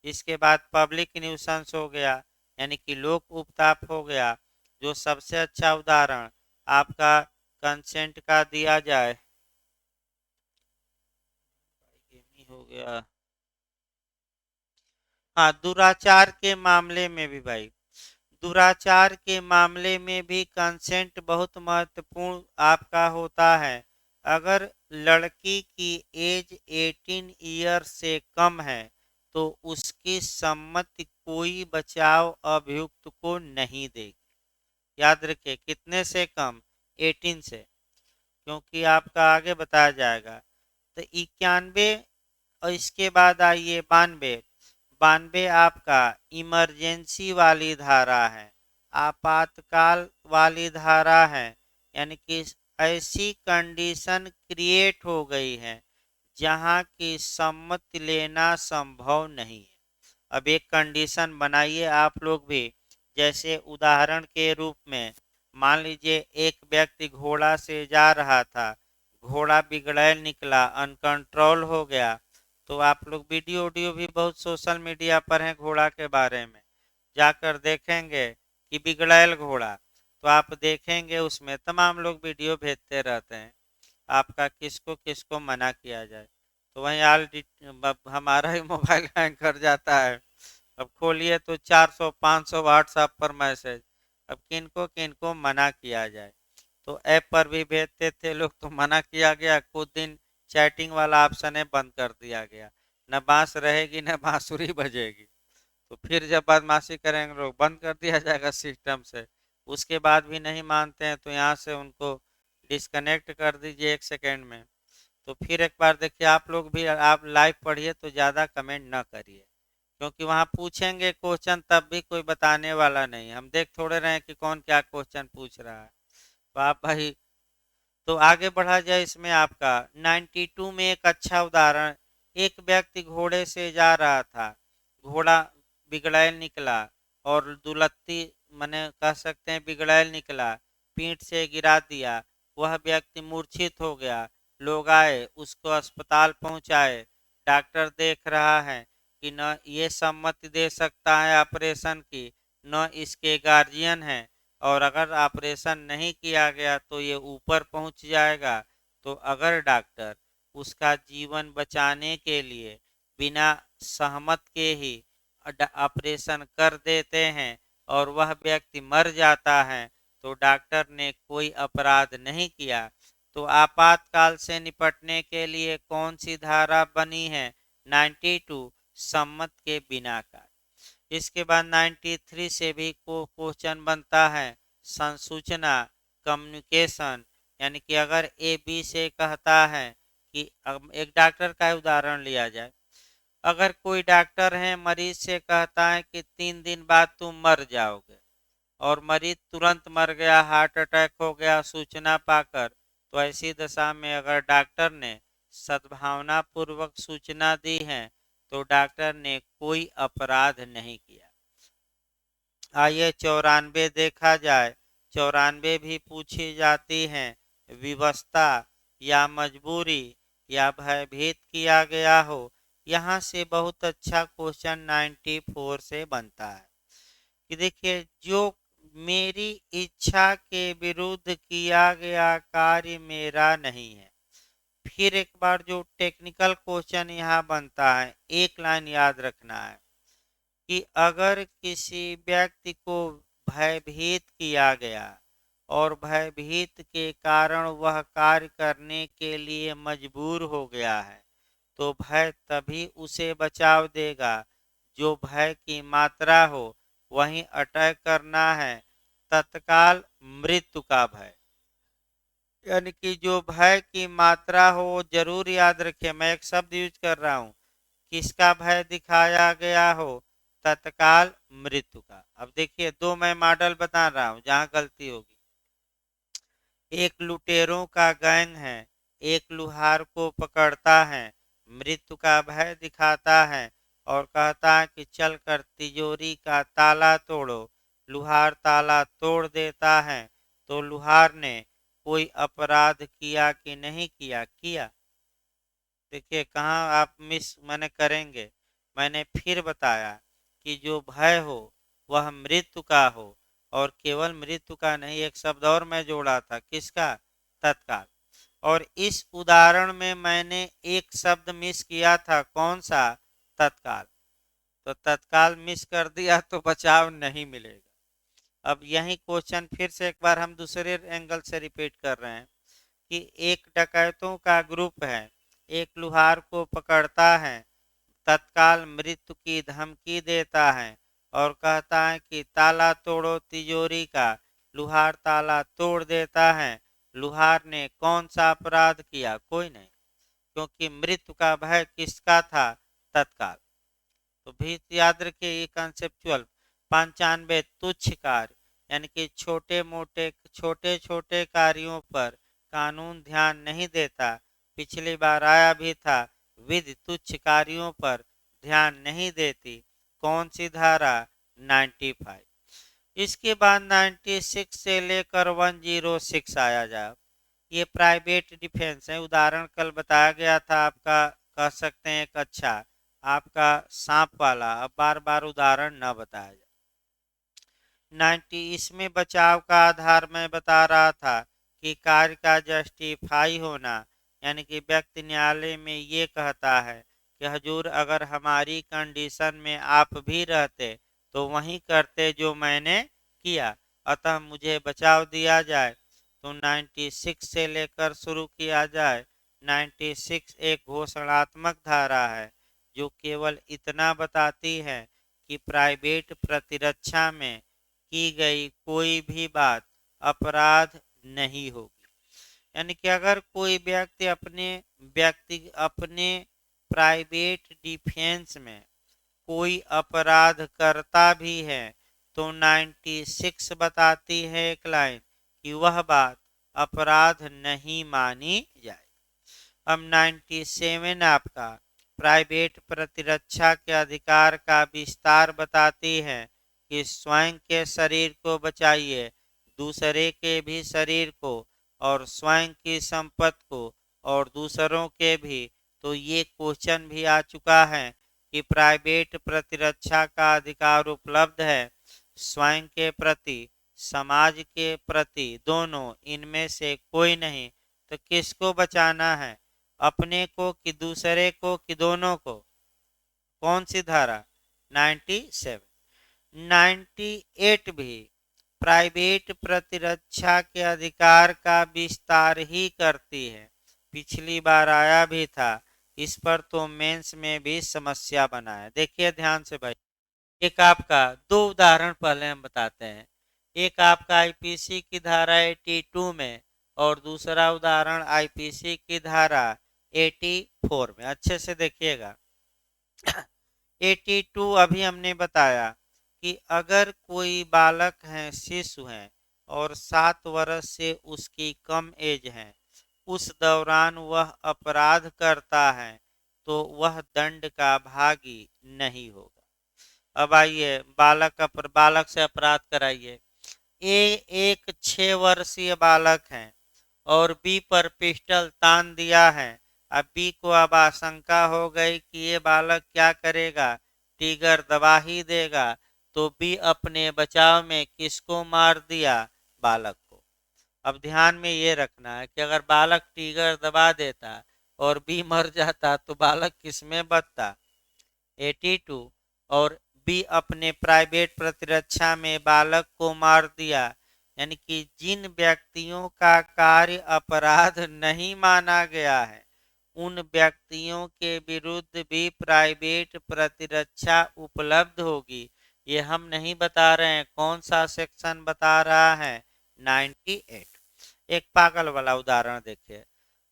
इसके बाद पब्लिक न्यूसेंस हो गया, यानी कि लोक उपताप हो गया, जो सबसे अच्छा उदाहरण आपका कंसेंट का दिया जाए, हो गया। हाँ, दुराचार के मामले में भी भाई, दुराचार के मामले में भी कंसेंट बहुत महत्वपूर्ण आपका होता है। अगर लड़की की एज 18 ईयर से कम है तो उसकी सम्मति कोई बचाव अभियुक्त को नहीं देगी। याद रखिए, कितने से कम? 18 से, क्योंकि आपका आगे बताया जाएगा। तो 91 और इसके बाद आइए 92। 92 आपका इमरजेंसी वाली धारा है, आपातकाल वाली धारा है, यानी कि ऐसी कंडीशन क्रिएट हो गई है जहां की सम्मति लेना संभव नहीं है। अब एक कंडीशन बनाइए आप लोग भी, जैसे उदाहरण के रूप में मान लीजिए एक व्यक्ति घोड़ा से जा रहा था, घोड़ा बिगड़ैल निकला, अनकंट्रोल हो गया। तो आप लोग वीडियो वीडियो भी बहुत सोशल मीडिया पर हैं घोड़ा के बारे में, जाकर देखेंगे कि बिगड़ैल घोड़ा, तो आप देखेंगे उसमें तमाम लोग वीडियो भेजते रहते हैं, आपका किसको किसको मना किया जाए। तो वहीं आल हमारा ही मोबाइल हैंग कर जाता है, अब खोलिए तो 400 500 व्हाट्सएप पर मैसेज, अब किनको किनको मना किया जाए। तो ऐप पर भी भेजते थे लोग, तो मना किया गया, कुछ दिन चैटिंग वाला ऑप्शन है बंद कर दिया गया, न बांस रहेगी न बांसुरी बजेगी। तो फिर जब बदमाशी करेंगे लोग बंद कर दिया जाएगा सिस्टम से। उसके बाद भी नहीं मानते हैं तो यहाँ से उनको डिस्कनेक्ट कर दीजिए 1 सेकेंड में। तो फिर एक बार देखिए, आप लोग भी आप लाइव पढ़िए तो ज़्यादा कमेंट ना करिए, क्योंकि वहाँ पूछेंगे क्वेश्चन तब भी कोई बताने वाला नहीं, हम देख थोड़े रहे हैं कि कौन क्या क्वेश्चन पूछ रहा है। तो आप भाई, तो आगे बढ़ा जाए इसमें आपका 92 में एक अच्छा उदाहरण, एक व्यक्ति घोड़े से जा रहा था, घोड़ा बिगड़ैल निकला और दुलत्ती मने कह सकते हैं बिगड़ैल निकला, पीठ से गिरा दिया, वह व्यक्ति मूर्छित हो गया, लोग आए, उसको अस्पताल पहुंचाए, डॉक्टर देख रहा है कि न ये सम्मति दे सकता है ऑपरेशन की, न इसके गार्जियन हैं, और अगर ऑपरेशन नहीं किया गया तो ये ऊपर पहुंच जाएगा। तो अगर डॉक्टर उसका जीवन बचाने के लिए बिना सहमत के ही ऑपरेशन कर देते हैं और वह व्यक्ति मर जाता है, तो डॉक्टर ने कोई अपराध नहीं किया। तो आपातकाल से निपटने के लिए कौन सी धारा बनी है? 92, सम्मत के बिना का। इसके बाद 93 से भी को क्वेश्चन बनता है, संसूचना, कम्युनिकेशन। यानी कि अगर ए बी से कहता है कि एक डॉक्टर का उदाहरण लिया जाए, अगर कोई डॉक्टर है मरीज से कहता है कि 3 दिन बाद तुम मर जाओगे, और मरीज तुरंत मर गया, हार्ट अटैक हो गया सूचना पाकर, तो ऐसी दशा में अगर डॉक्टर ने सद्भावना पूर्वक सूचना दी है तो डॉक्टर ने कोई अपराध नहीं किया। आइए 94 देखा जाए। 94 भी पूछी जाती है, विवशता या मजबूरी या भयभीत किया गया हो। यहाँ से बहुत अच्छा क्वेश्चन 94 से बनता है कि देखिए, जो मेरी इच्छा के विरुद्ध किया गया कार्य मेरा नहीं है। फिर एक बार जो टेक्निकल क्वेश्चन यहाँ बनता है, एक लाइन याद रखना है कि अगर किसी व्यक्ति को भयभीत किया गया और भयभीत के कारण वह कार्य करने के लिए मजबूर हो गया है, तो भय तभी उसे बचाव देगा जो भय की मात्रा हो। वहीं अटैक करना है तत्काल मृत्यु का भय, यानी कि जो भय की मात्रा हो, वो जरूर याद रखिए, मैं एक शब्द यूज कर रहा हूँ, किसका भय दिखाया गया हो? तत्काल मृत्यु का। अब देखिए, दो मैं मॉडल बता रहा हूँ जहाँ गलती होगी। एक लुटेरों का गैंग है, एक लुहार को पकड़ता है, मृत्यु का भय दिखाता है और कहता है कि चलकर तिजोरी का ताला तोड़ो। लुहार ताला तोड़ देता है, तो लुहार ने कोई अपराध किया कि नहीं किया? किया। देखिए कहाँ आप मिस मैंने करेंगे। मैंने फिर बताया कि जो भय हो वह मृत्यु का हो, और केवल मृत्यु का नहीं, एक शब्द और मैं जोड़ा था, किसका? तत्काल। और इस उदाहरण में मैंने एक शब्द मिस किया था, कौन सा? तत्काल। तो तत्काल मिस कर दिया तो बचाव नहीं मिलेगा। अब यही क्वेश्चन फिर से एक बार हम दूसरे एंगल से रिपीट कर रहे हैं कि एक डकैतों का ग्रुप है, एक लुहार को पकड़ता है, तत्काल मृत्यु की धमकी देता है और कहता है कि ताला तोड़ो तिजोरी का। लुहार ताला तोड़ देता है। लुहार ने कौन सा अपराध किया? कोई नहीं, क्योंकि मृत्यु का भय किसका था? तत्काल। तो भी याद रखिए ये कंसेप्चुअल। 95, तुच्छ कार्य, यानी कि छोटे छोटे कार्यों पर कानून ध्यान नहीं देता। पिछली बार आया भी था, विधि तुच्छ कार्यों पर ध्यान नहीं देती। कौन सी धारा? 95। इसके बाद 96 से लेकर 106 आया जाए। ये प्राइवेट डिफेंस है। उदाहरण कल बताया गया था आपका, कह सकते हैं एक अच्छा आपका सांप वाला, अब बार बार उदाहरण न बताया जाए। 90, इसमें बचाव का आधार मैं बता रहा था कि कार्य का जस्टिफाई होना, यानी कि व्यक्ति न्यायालय में ये कहता है कि हजूर अगर हमारी कंडीशन में आप भी रहते तो वही करते जो मैंने किया, अतः मुझे बचाव दिया जाए। तो 96 से लेकर शुरू किया जाए। 96 एक घोषणात्मक धारा है जो केवल इतना बताती है कि प्राइवेट प्रतिरक्षा में की गई कोई भी बात अपराध नहीं होगी। यानी कि अगर कोई व्यक्ति अपने प्राइवेट डिफेंस में कोई अपराध करता भी है तो 96 बताती है एक लाइन कि वह बात अपराध नहीं मानी जाए। अब 97 आपका प्राइवेट प्रतिरक्षा के अधिकार का विस्तार बताती है कि स्वयं के शरीर को बचाइए, दूसरे के भी शरीर को और स्वयं की संपत्ति को और दूसरों के भी। तो ये क्वेश्चन भी आ चुका है कि प्राइवेट प्रतिरक्षा का अधिकार उपलब्ध है स्वयं के प्रति, समाज के प्रति, दोनों, इनमें से कोई नहीं। तो किसको बचाना है, अपने को कि दूसरे को कि दोनों को? कौन सी धारा? 97। 98 भी प्राइवेट प्रतिरक्षा के अधिकार का विस्तार ही करती है। पिछली बार आया भी था, इस पर तो मेंस में भी समस्या बना है। देखिए ध्यान से भाई, एक आपका दो उदाहरण पहले हम बताते हैं। एक आपका आईपीसी की धारा 82 में और दूसरा उदाहरण आईपीसी की धारा 84 में। अच्छे से देखिएगा। 82 अभी हमने बताया कि अगर कोई बालक है, शिशु है और 7 वर्ष से उसकी कम एज है, उस दौरान वह अपराध करता है तो वह दंड का भागी नहीं होगा। अब आइए, बालक से अपराध कराइए। ए एक 6 वर्षीय बालक है और बी पर पिस्टल तान दिया है। अब बी को अब आशंका हो गई कि ये बालक क्या करेगा, टिगर दबा ही देगा। तो बी अपने बचाव में किसको मार दिया, बालक को। अब ध्यान में ये रखना है कि अगर बालक टिगर दबा देता और बी मर जाता तो बालक किसमें बचता, 82। और बी अपने प्राइवेट प्रतिरक्षा में बालक को मार दिया। यानी कि जिन व्यक्तियों का कार्य अपराध नहीं माना गया है उन व्यक्तियों के विरुद्ध भी प्राइवेट प्रतिरक्षा उपलब्ध होगी। ये हम नहीं बता रहे हैं, कौन सा सेक्शन बता रहा है, 98। एक पागल वाला उदाहरण देखिए।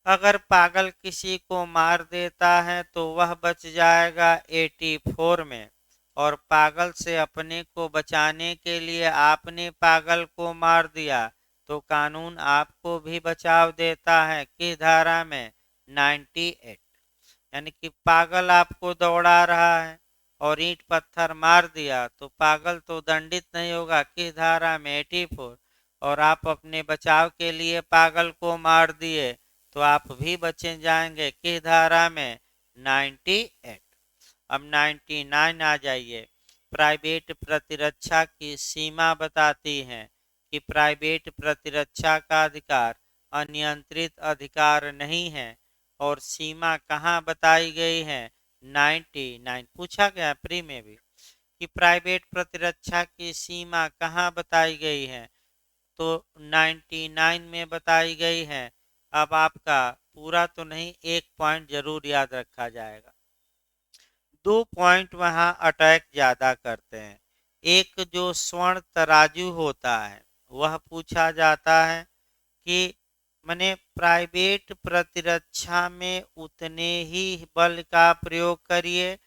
अगर पागल किसी को मार देता है तो वह बच जाएगा 84 में, और पागल से अपने को बचाने के लिए आपने पागल को मार दिया तो कानून आपको भी बचाव देता है, किस धारा में, 98। यानी कि पागल आपको दौड़ा रहा है और ईंट पत्थर मार दिया तो पागल तो दंडित नहीं होगा, किस धारा में, 84। और आप अपने बचाव के लिए पागल को मार दिए तो आप भी बचे जाएंगे, किस धारा में, 98। अब 99 आ जाइए। प्राइवेट प्रतिरक्षा की सीमा बताती है कि प्राइवेट प्रतिरक्षा का अधिकार अनियंत्रित अधिकार नहीं है। और सीमा कहाँ बताई गई है, 99। पूछा गया प्री में भी कि प्राइवेट प्रतिरक्षा की सीमा कहाँ बताई गई है, तो 99 में बताई गई है। अब आपका पूरा तो नहीं, एक पॉइंट जरूर याद रखा जाएगा। 2 पॉइंट वहां अटैक ज्यादा करते हैं। एक जो स्वर्ण तराजू होता है वह पूछा जाता है कि मैंने प्राइवेट प्रतिरक्षा में उतने ही बल का प्रयोग करिए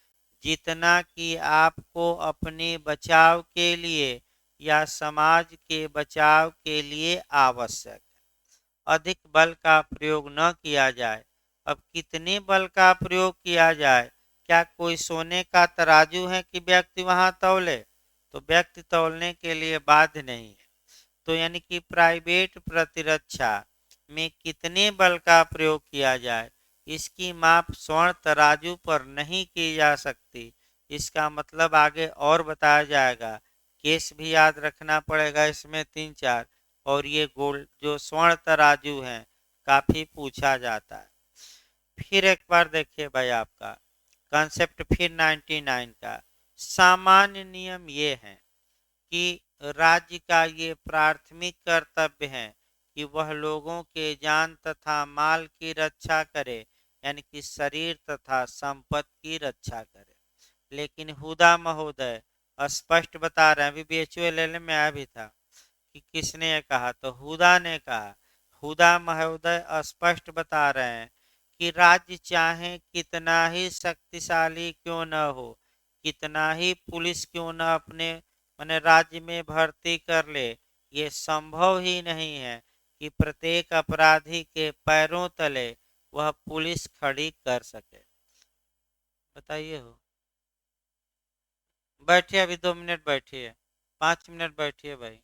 जितना कि आपको अपने बचाव के लिए या समाज के बचाव के लिए आवश्यक है। अधिक बल का प्रयोग न किया जाए। अब कितने बल का प्रयोग किया जाए, क्या कोई सोने का तराजू है कि व्यक्ति वहां तौले, तो व्यक्ति तौलने के लिए बाध्य नहीं है। तो यानी कि प्राइवेट प्रतिरक्षा में कितने बल का प्रयोग किया जाए इसकी माप स्वर्ण तराजू पर नहीं की जा सकती। इसका मतलब आगे और बताया जाएगा। केस भी याद रखना पड़ेगा इसमें 3-4। और ये गोल्ड जो स्वर्ण तराजू है काफी पूछा जाता है। फिर एक बार देखिए भाई, आपका कॉन्सेप्ट फिर 99 का सामान्य नियम ये है कि राज्य का ये प्राथमिक कर्तव्य है कि वह लोगों के जान तथा माल की रक्षा करे, यानी कि शरीर तथा संपत्ति की रक्षा करे। लेकिन हुदा महोदय स्पष्ट बता रहे हैं, अभी BHULL में आया भी था कि किसने ये कहा, तो हुदा ने कहा। हुदा महोदय स्पष्ट बता रहे हैं कि राज्य चाहे कितना ही शक्तिशाली क्यों न हो, कितना ही पुलिस क्यों न अपने मैंने राज्य में भर्ती कर ले, ये संभव ही नहीं है कि प्रत्येक अपराधी के पैरों तले वह पुलिस खड़ी कर सके। बताइए हो। बैठिए, अभी 2 मिनट बैठिए, 5 मिनट बैठिए भाई।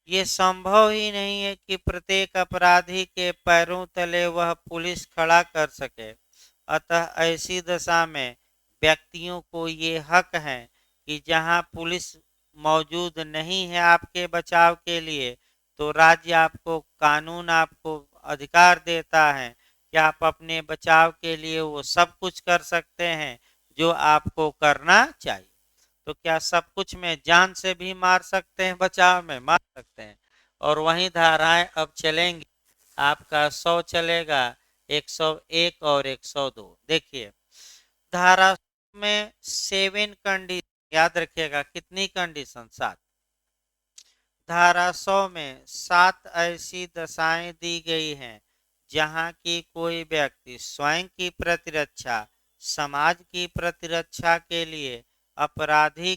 ये संभव ही नहीं है कि प्रत्येक अपराधी के पैरों तले वह पुलिस खड़ा कर सके। अतः ऐसी दशा में व्यक्तियों को ये हक है कि जहां पुलिस मौजूद नहीं है आपके बचाव के लिए, तो राज्य आपको, कानून आपको अधिकार देता है कि आप अपने बचाव के लिए वो सब कुछ कर सकते हैं जो आपको करना चाहिए। तो क्या सब कुछ में जान से भी मार सकते हैं, बचाव में मार सकते हैं। और वही धाराएं अब चलेंगी, आपका 100 चलेगा, 101 और 102। देखिए धारा में 7 कंडीशन, याद रखिएगा कितनी कंडीशन, 7। धारा 100 में 7 ऐसी दशाएं दी गई हैं जहां की कोई व्यक्ति स्वयं की प्रतिरक्षा, समाज की प्रतिरक्षा के लिए अपराधी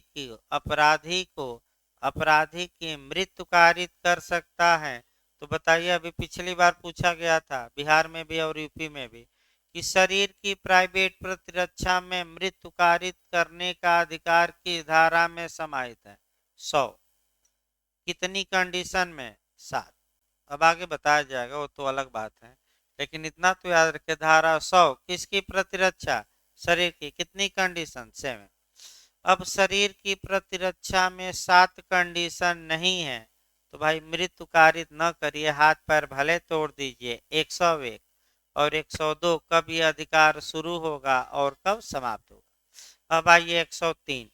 की मृत्यु कारित कर सकता है। तो बताइए, अभी पिछली बार पूछा गया था बिहार में भी और यूपी में भी कि शरीर की प्राइवेट प्रतिरक्षा में मृत्यु कारित करने का अधिकार किस धारा में समाहित है? 100। कितनी कंडीशन में? 7। अब आगे बताया जाएगा, वो तो अलग बात है, लेकिन इतना तो याद रखे, धारा 100 किसकी प्रतिरक्षा? शरीर की। कितनी कंडीशन? 7। अब शरीर की प्रतिरक्षा में 7 कंडीशन नहीं है, तो भाई मृत्यु कारित न करिए, हाथ पैर भले तोड़ दीजिए। 101 और 102 कब यह अधिकार शुरू होगा और कब समाप्त होगा? अब आइए 103,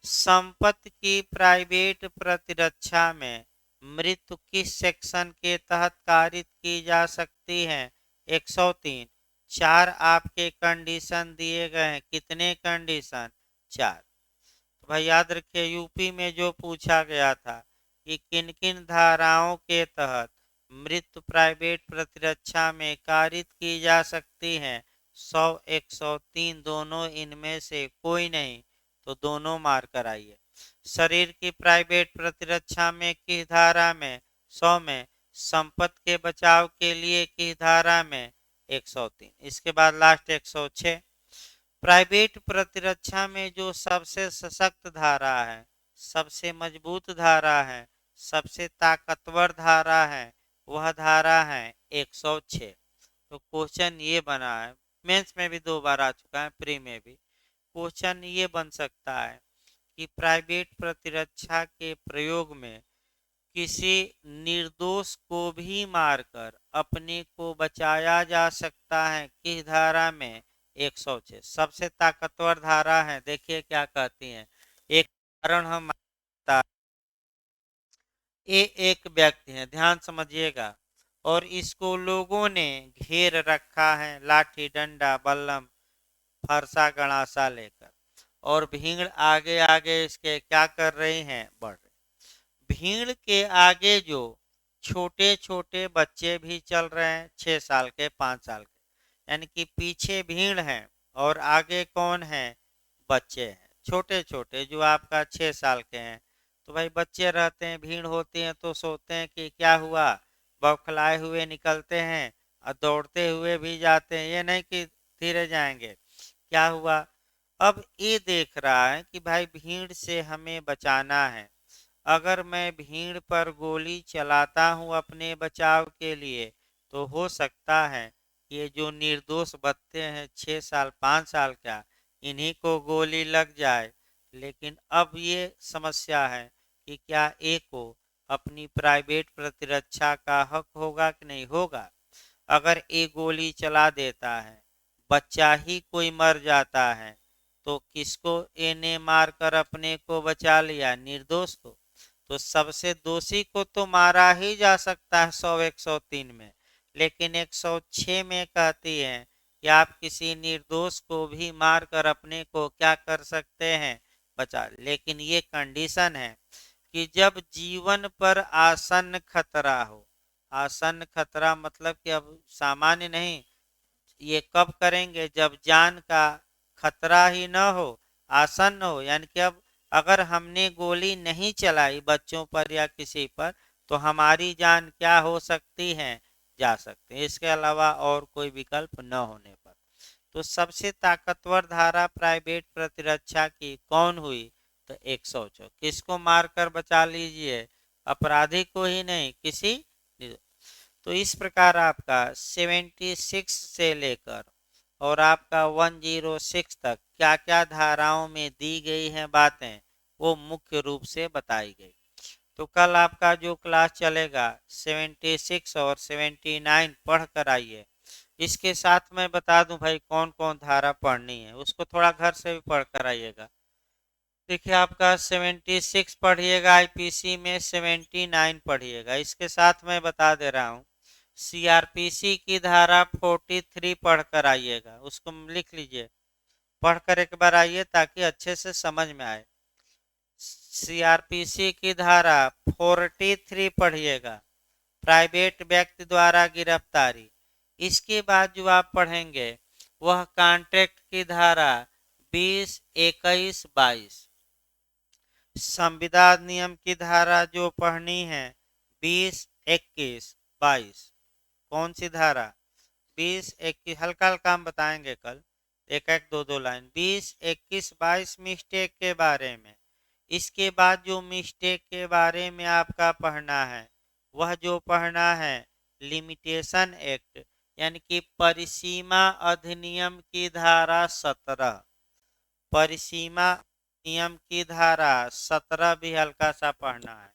संपत्ति की प्राइवेट प्रतिरक्षा में मृत्यु किस सेक्शन के तहत कारित की जा सकती है? 103। 4 आपके कंडीशन दिए गए हैं, कितने कंडीशन? 4। तो भाई याद रखिए, यूपी में जो पूछा गया था कि किन किन धाराओं के तहत मृत्यु प्राइवेट प्रतिरक्षा में कारित की जा सकती है, 100 103 दोनों इनमें से कोई नहीं, तो दोनों मार कर आइए। शरीर की प्राइवेट प्रतिरक्षा में किस धारा में? 100 में। संपत्ति के बचाव के लिए किस धारा में? 103। इसके बाद लास्ट 106, प्राइवेट प्रतिरक्षा में जो सबसे सशक्त धारा है, सबसे मजबूत धारा है, सबसे ताकतवर धारा है, वह धारा है 106। तो क्वेश्चन ये बना है, मेंस में भी 2 बार आ चुका है, प्री में भी। क्वेश्चन ये बन सकता है कि प्राइवेट प्रतिरक्षा के प्रयोग में किसी निर्दोष को भी मारकर अपने को बचाया जा सकता है, किस धारा में? 106। सबसे ताकतवर धारा है, देखिए क्या कहती है। एक उदाहरण हम बता, ये एक व्यक्ति है, ध्यान समझिएगा, और इसको लोगों ने घेर रखा है लाठी डंडा बल्लम फरसा गणासा लेकर, और भीड़ आगे आगे इसके क्या कर रही हैं? बढ़ रही। भीड़ के आगे जो छोटे छोटे बच्चे भी चल रहे हैं, 6 साल के 5 साल के, यानी कि पीछे भीड़ है और आगे कौन है? बच्चे हैं छोटे छोटे, जो आपका 6 साल के हैं। तो भाई बच्चे रहते हैं, भीड़ होती है तो सोचते हैं कि क्या हुआ, बौखलाए हुए निकलते हैं और दौड़ते हुए भी जाते हैं, ये नहीं कि धीरे जाएंगे। क्या हुआ? अब ये देख रहा है कि भाई भीड़ से हमें बचाना है, अगर मैं भीड़ पर गोली चलाता हूं अपने बचाव के लिए, तो हो सकता है ये जो निर्दोष बच्चे हैं 6 साल 5 साल का, इन्हीं को गोली लग जाए। लेकिन अब ये समस्या है कि क्या ए को अपनी प्राइवेट प्रतिरक्षा का हक होगा कि नहीं होगा? अगर ए गोली चला देता है, बच्चा ही कोई मर जाता है, तो किसको ए ने मारकर अपने को बचा लिया? निर्दोष को। तो सबसे दोषी को तो मारा ही जा सकता है 100 103 में, लेकिन 106 में कहती है कि आप किसी निर्दोष को भी मारकर अपने को क्या कर सकते हैं? बचा। लेकिन ये कंडीशन है कि जब जीवन पर आसन्न खतरा हो। आसन्न खतरा मतलब कि अब सामान्य नहीं, ये कब करेंगे? जब जान का खतरा ही न हो, आसन्न हो, यानी कि अब अगर हमने गोली नहीं चलाई बच्चों पर या किसी पर, तो हमारी जान क्या हो सकती है? जा सकती है, इसके अलावा और कोई विकल्प न होने पर। तो सबसे ताकतवर धारा प्राइवेट प्रतिरक्षा की कौन हुई? तो 104। किसको मारकर बचा लीजिए? अपराधी को ही नहीं, किसी। तो इस प्रकार आपका 76 से लेकर और आपका 106 तक क्या क्या धाराओं में दी गई हैं बातें, वो मुख्य रूप से बताई गई। तो कल आपका जो क्लास चलेगा 76 और 79 पढ़ कर आइए। इसके साथ मैं बता दूं भाई कौन कौन धारा पढ़नी है, उसको थोड़ा घर से भी पढ़ कर आइएगा। देखिए आपका 76 पढ़िएगा, आईपीसी में 79 पढ़िएगा। इसके साथ मैं बता दे रहा हूँ सीआरपीसी की धारा 43 पढ़ कर आइएगा, उसको लिख लीजिए, पढ़ कर एक बार आइए ताकि अच्छे से समझ में आए। सीआरपीसी की धारा 43 पढ़िएगा, प्राइवेट व्यक्ति द्वारा गिरफ्तारी। इसके बाद जो आप पढ़ेंगे वह कॉन्ट्रैक्ट की धारा 20, 21, 22। संविदा नियम की धारा जो पढ़नी है 20, 21, 22। कौन सी धारा? 20, 21, हल्का हल्का हम बताएंगे कल, एक एक दो दो लाइन। 20, 21, 22 मिस्टेक के बारे में। इसके बाद जो मिस्टेक के बारे में आपका पढ़ना है वह जो पढ़ना है लिमिटेशन एक्ट यानी कि परिसीमा अधिनियम की धारा 17। परिसीमा नियम की धारा 17 भी हल्का सा पढ़ना है।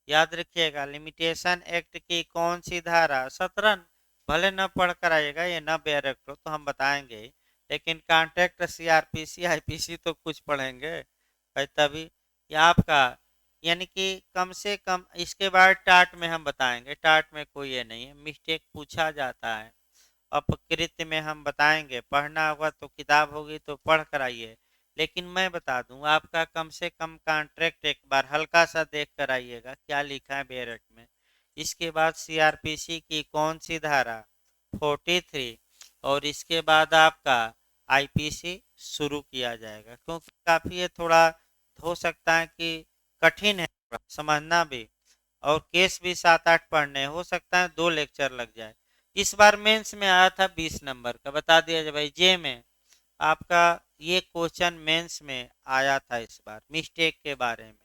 याद रखिएगा लिमिटेशन एक्ट की कौन सी धारा? 17। भले न पढ़ कर आइएगा, ये न बेयर एक्ट हो तो हम बताएंगे, लेकिन कॉन्ट्रैक्ट सीआरपीसी आईपीसी तो कुछ पढ़ेंगे भाई तभी। ये आपका यानी कि कम से कम इसके बाद टाट में हम बताएंगे, टाट में कोई ये नहीं है, मिस्टेक पूछा जाता है। अपकृत्य में हम बताएंगे, पढ़ना होगा तो किताब होगी तो पढ़ कर आइए। लेकिन मैं बता दूं आपका कम से कम कॉन्ट्रैक्ट एक बार हल्का सा देख कर आइएगा क्या लिखा है बेरक में। इसके बाद सीआरपीसी की कौन सी धारा? 43। और इसके बाद आपका आईपीसी शुरू किया जाएगा, क्योंकि काफ़ी ये थोड़ा हो सकता है कि कठिन है समझना भी, और केस भी 7-8 पढ़ने, हो सकता है 2 लेक्चर लग जाए। इस बार मेंस में आया था 20 नंबर का, बता दिया जाए भाई। जे में आपका ये क्वेश्चन मेंस में आया था इस बार मिस्टेक के बारे में।